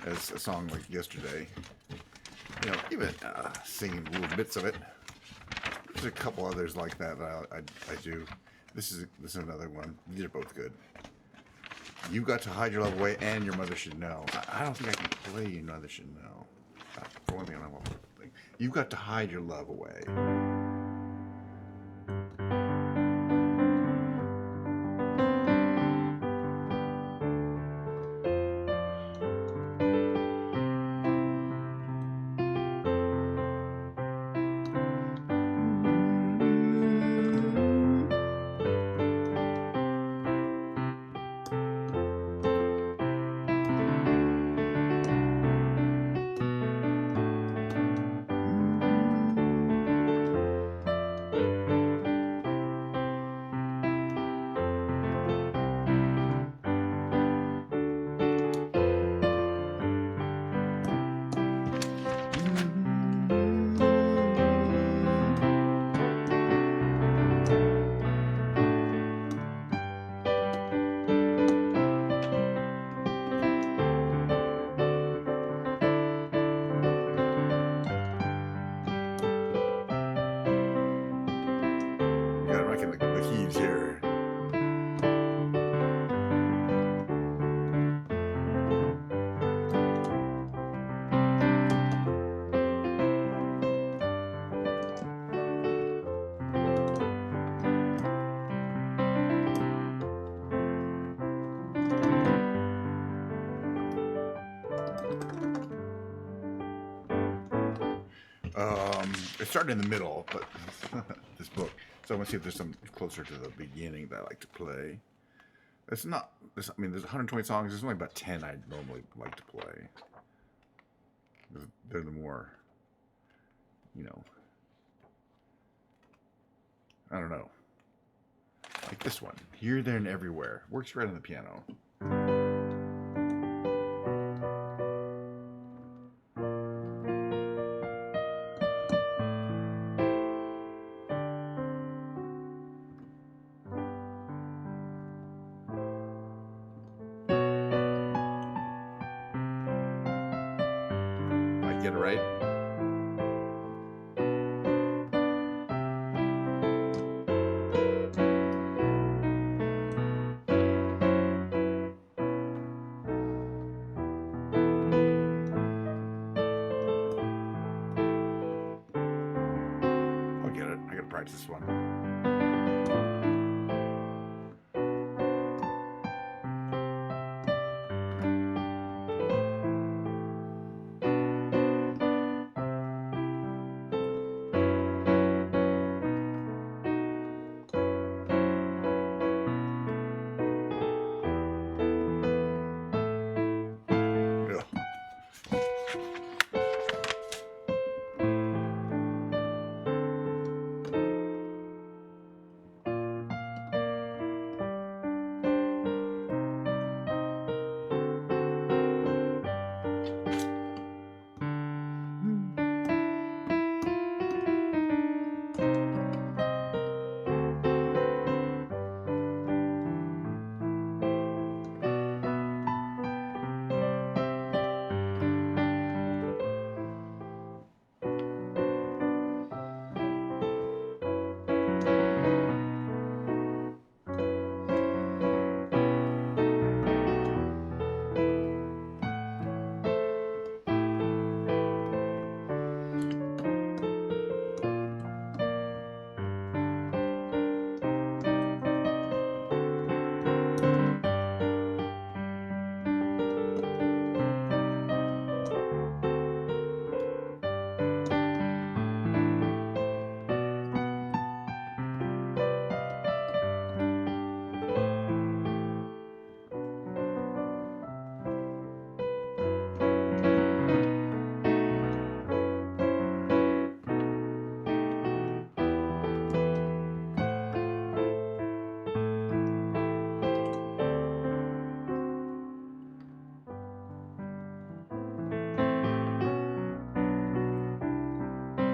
as a song like Yesterday. You know, even singing little bits of it. There's a couple others like that I do. This is another one. These are both good. You Got to Hide Your Love Away and Your Mother Should Know. I don't think I can play Your Mother Should Know. For one thing, I don't know. You've Got to Hide Your Love Away. liking the keys here. It started in the middle, but this book. So I want to see if there's some closer to the beginning that I like to play. It's not. I mean, there's 120 songs. There's only about 10 I normally like to play. They're the more, you know. I don't know. Like this one, Here, There, and Everywhere. Works right on the piano. Get it right. I'll get it. I gotta practice this one.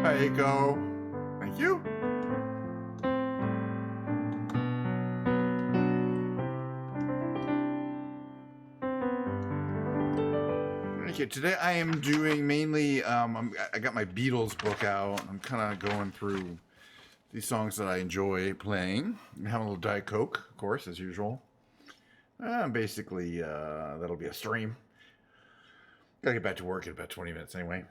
There you go. Thank you. Okay, today I am doing mainly, I got my Beatles book out. I'm kind of going through these songs that I enjoy playing. I'm having a little Diet Coke, of course, as usual. Basically, that'll be a stream. Gotta get back to work in about 20 minutes anyway.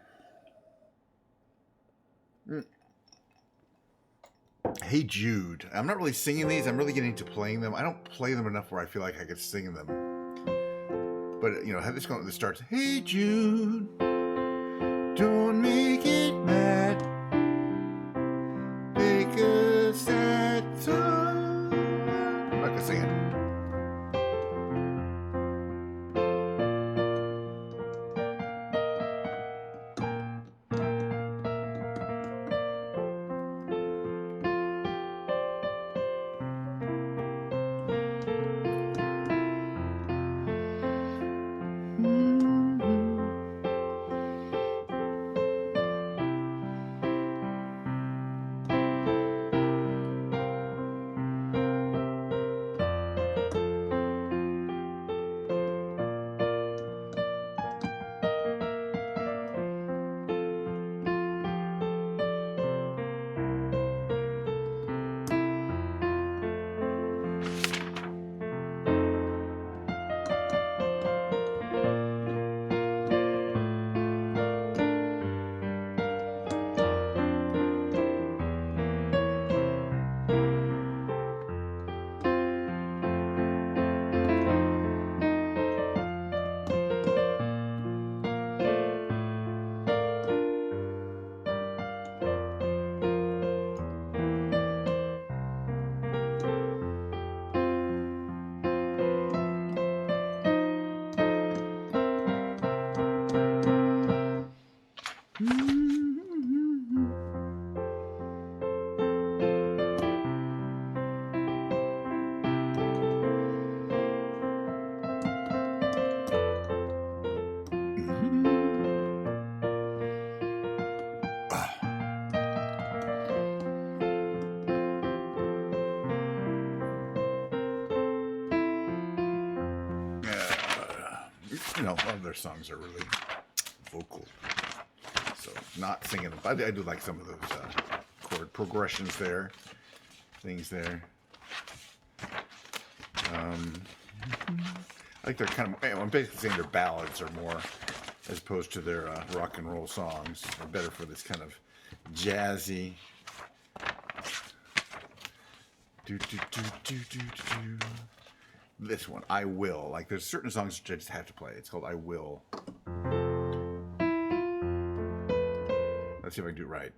Hey Jude. I'm not really singing these. I'm really getting into playing them. I don't play them enough where I feel like I could sing them. But, you know, have this going. This starts, hey Jude, don't make it mad. Take a sad song. I'm not gonna sing it. you know, a lot of their songs are really vocal. So not singing them. I do like some of those chord progressions there, things there. I think they're kind of, I'm basically saying their ballads are more, as opposed to their rock and roll songs. They're better for this kind of jazzy. This one, I Will. Like, there's certain songs which I just have to play. It's called I Will. Let's see if I can do it right.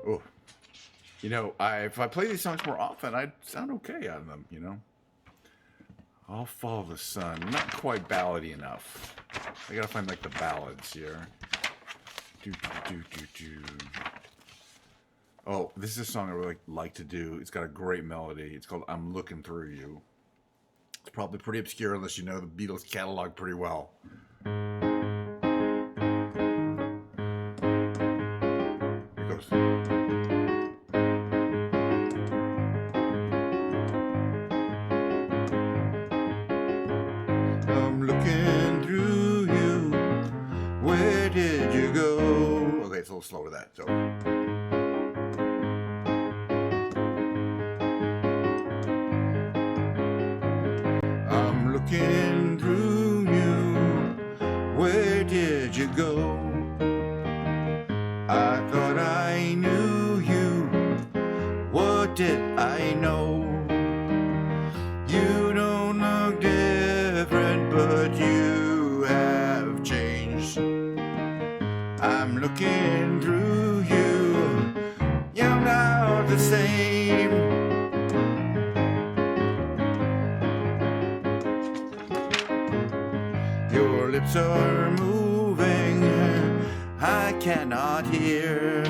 Oh, you know, if I play these songs more often, I'd sound okay on them, you know. I'll Follow the Sun. Not quite ballady enough. I gotta find, like, the ballads here. Oh, this is a song I really like to do. It's got a great melody. It's called I'm Looking Through You. It's probably pretty obscure unless you know the Beatles catalog pretty well. Here it goes. I'm looking through you. Where did you go? Okay, it's a little slow to that. So. I'm looking through you. Where did you go? I thought I knew you. What did I know? You don't look different, but you have changed. I'm looking through you. You're not the same. Your lips are moving, I cannot hear.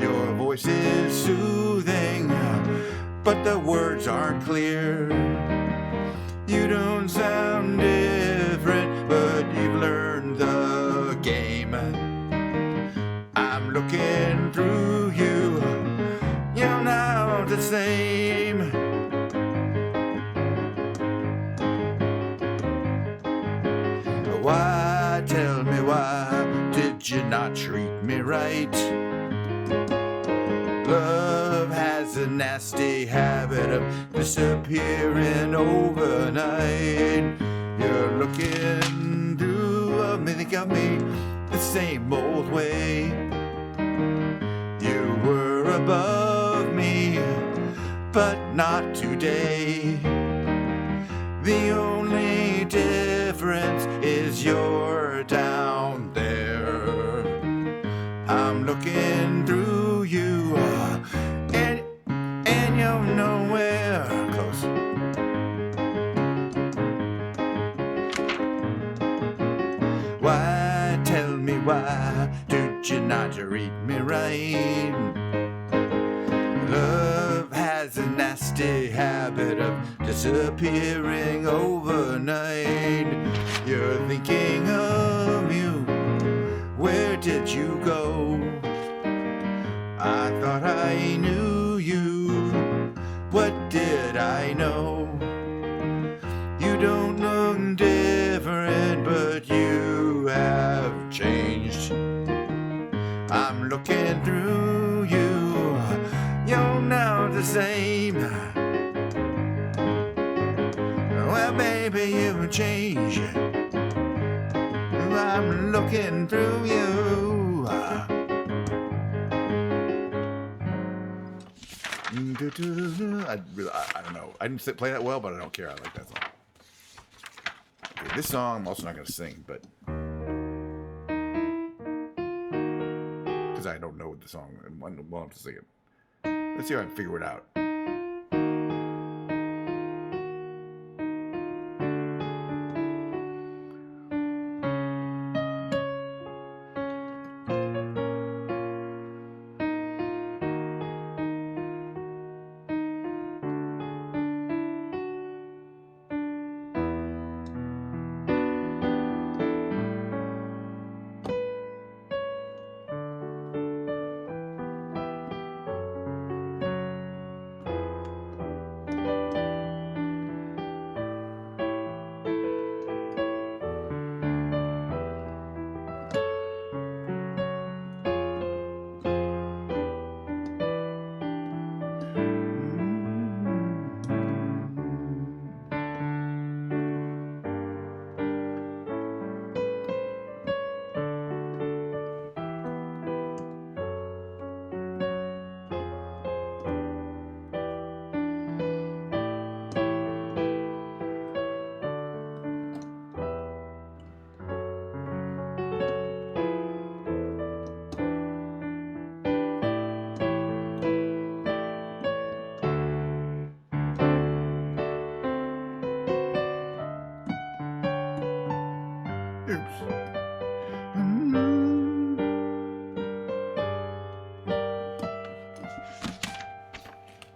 Your voice is soothing, but the words aren't clear. You don't sound different, but you've learned the game. I'm looking through you, you're not the same. Why, tell me why, did you not treat me right? Love has a nasty habit of disappearing overnight. You're looking through me, think of me the same old way. You were above me, but not today. The only difference is you're down there. Why, tell me why did you not treat me right? Love has a nasty habit of disappearing overnight. You're thinking of you. Where did you go? I thought I knew you. What did I know? You don't look different, but you have changed. I'm looking through you. You're now the same. Well, baby, you've changed. I'm looking through you. I don't know. I didn't play that well, but I don't care. I like that song. Okay, this song I'm also not going to sing, but because I don't know the song and want to sing it. Let's see if I can figure it out.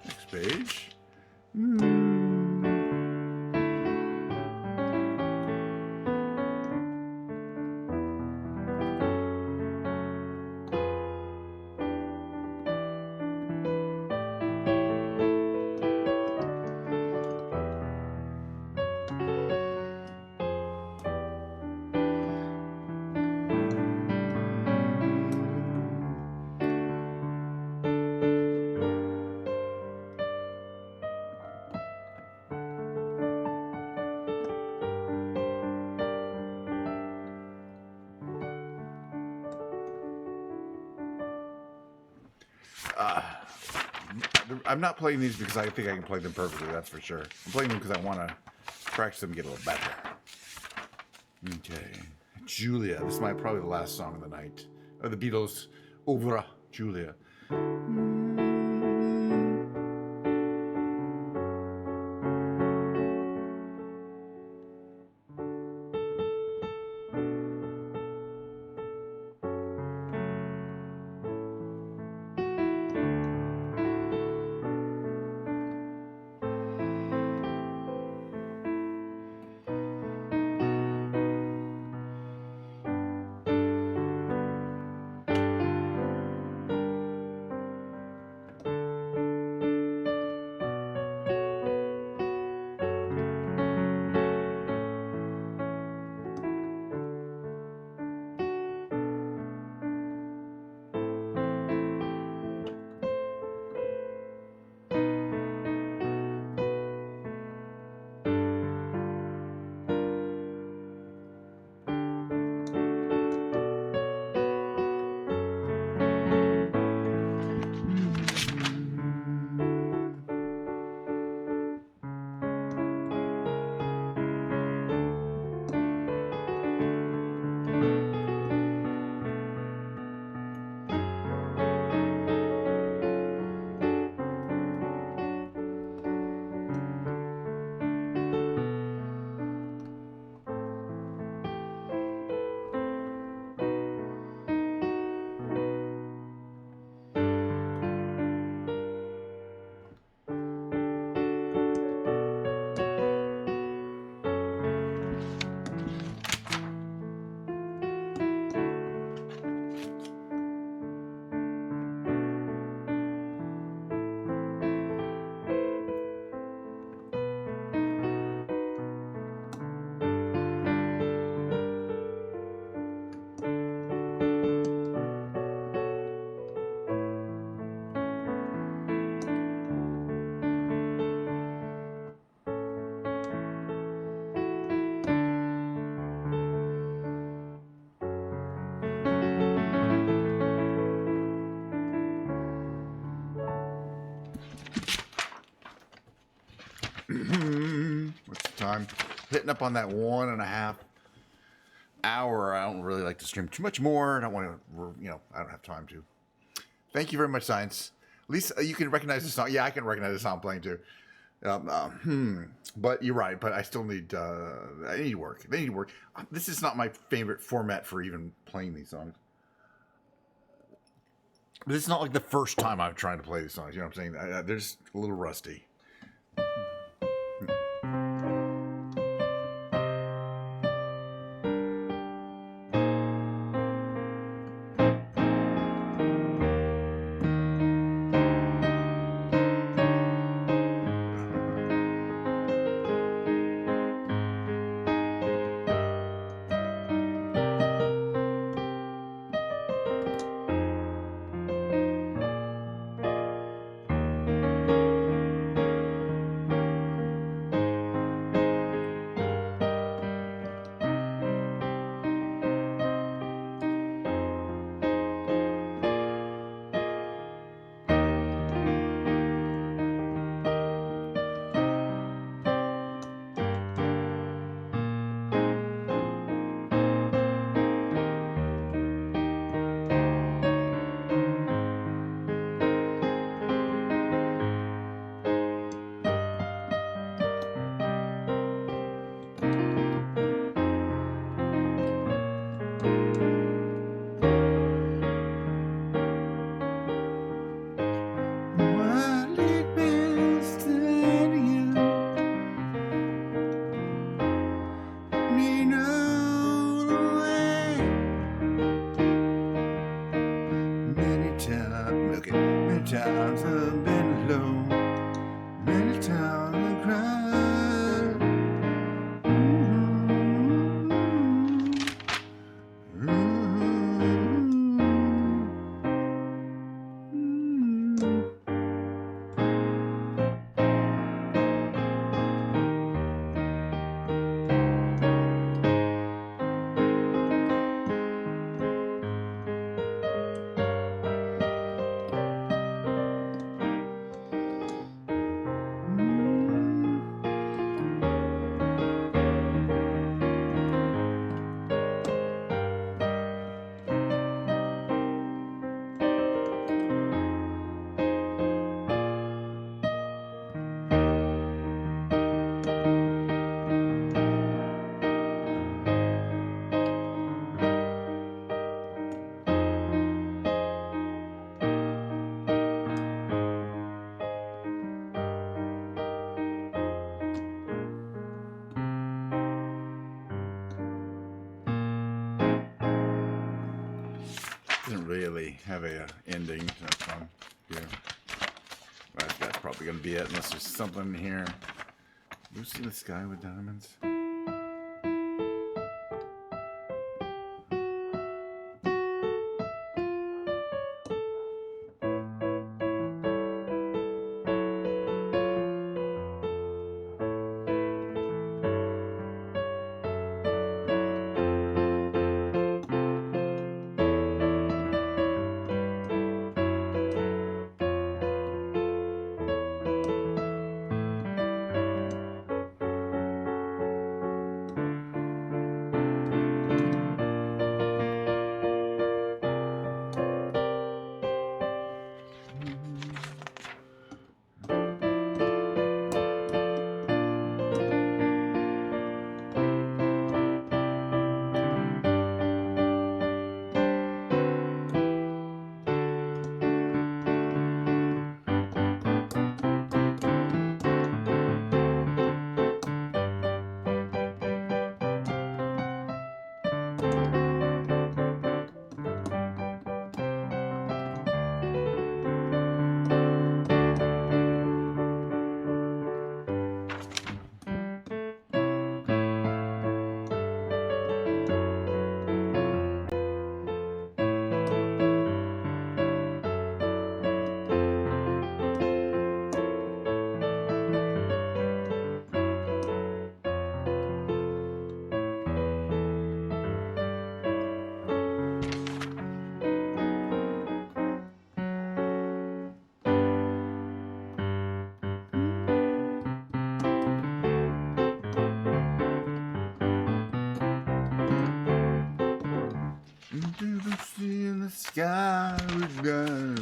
Next page. I'm not playing these because I think I can play them perfectly, that's for sure. I'm playing them because I want to practice them and get a little better. Okay. Julia. This is probably the last song of the night. Of the Beatles' Over Julia. time. Hitting up on that 1.5 hour. I don't really like to stream too much more. I don't want to, I don't have time to. Thank you very much, Science. At least you can recognize the song. Yeah, I can recognize the song playing too. But you're right. But I still need. I need work. They need work. This is not my favorite format for even playing these songs. But it's not like the first time I'm trying to play these songs. You know what I'm saying? They're just a little rusty. Times I've been alone, many times I cried. Doesn't really have a ending. That's fun. Yeah. That's probably gonna be it, unless there's something here. Lucy in the Sky with Diamonds. sky was gonna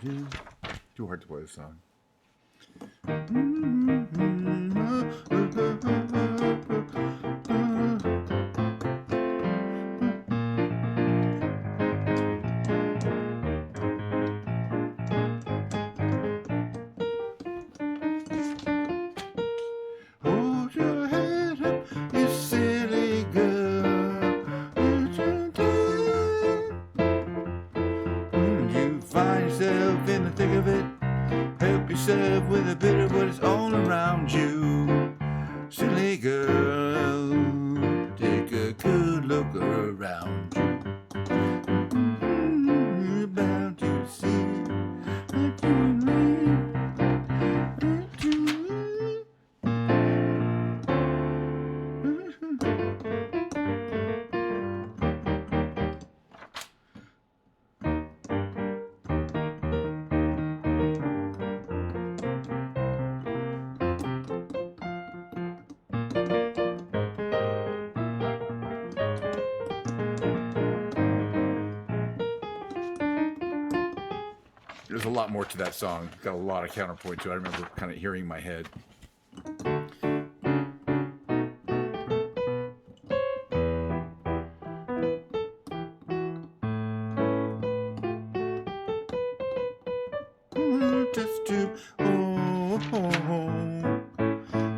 be. Too hard to play this song. Hold your head up, you silly girl. When you find yourself in the thick of it, help yourself with a bit of what is all around you. Silly girl, take a good look around you. You're about to see what you need. There's a lot more to that song. Got a lot of counterpoint to it. I remember kind of hearing in my head. Test tube.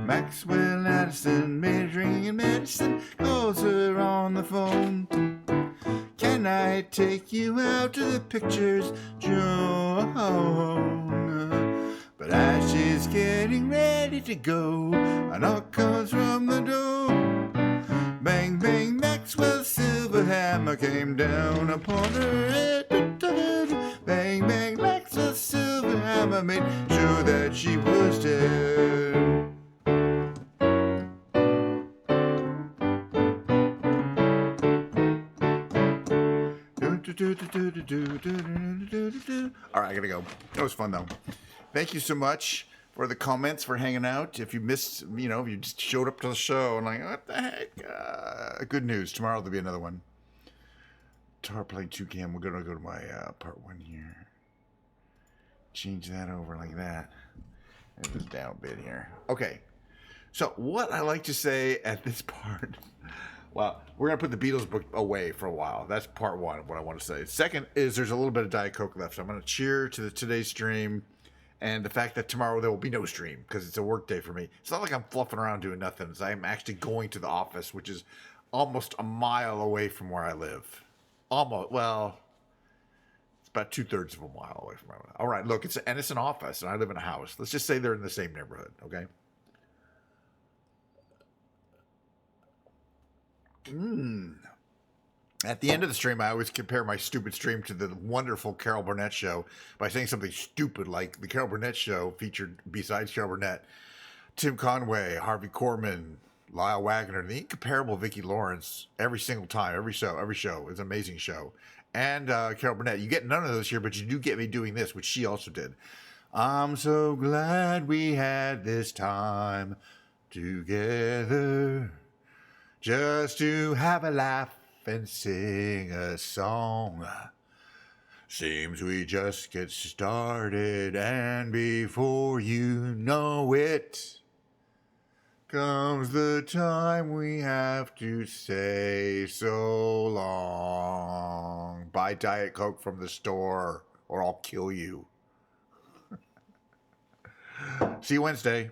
Maxwell Addison majoring in medicine calls her on the phone. Can I take you out to the pictures, Joan? But as she's getting ready to go, a knock comes from the door. Bang, bang, Maxwell's silver hammer came down upon her head. Bang, bang, Maxwell's silver hammer made sure that she was dead. All right, I gotta go. That was fun though. Thank you so much for the comments, for hanging out. If you missed, if you just showed up to the show and like, what the heck? Good news. Tomorrow there'll be another one. Guitar playing 2cam. We're gonna go to my part 1 here. Change that over like that. And just down a bit here. Okay. So what I like to say at this part. Well, we're going to put the Beatles book away for a while. That's part 1 of what I want to say. Second is there's a little bit of Diet Coke left. So I'm going to cheer to today's stream and the fact that tomorrow there will be no stream because it's a work day for me. It's not like I'm fluffing around doing nothing. I'm actually going to the office, which is almost a mile away from where I live. Almost. Well, it's about 2/3 of a mile away from where I live. All right, look, it's an office and I live in a house. Let's just say they're in the same neighborhood, okay? At the end of the stream, I always compare my stupid stream to the wonderful Carol Burnett show by saying something stupid like the Carol Burnett show featured, besides Carol Burnett, Tim Conway, Harvey Korman, Lyle Wagner, and the incomparable Vicki Lawrence every single time, every show. It's an amazing show. And Carol Burnett. You get none of those here, but you do get me doing this, which she also did. I'm so glad we had this time together. Just to have a laugh and sing a song. Seems we just get started, and before you know it, comes the time we have to say so long. Buy Diet Coke from the store, or I'll kill you. See you Wednesday.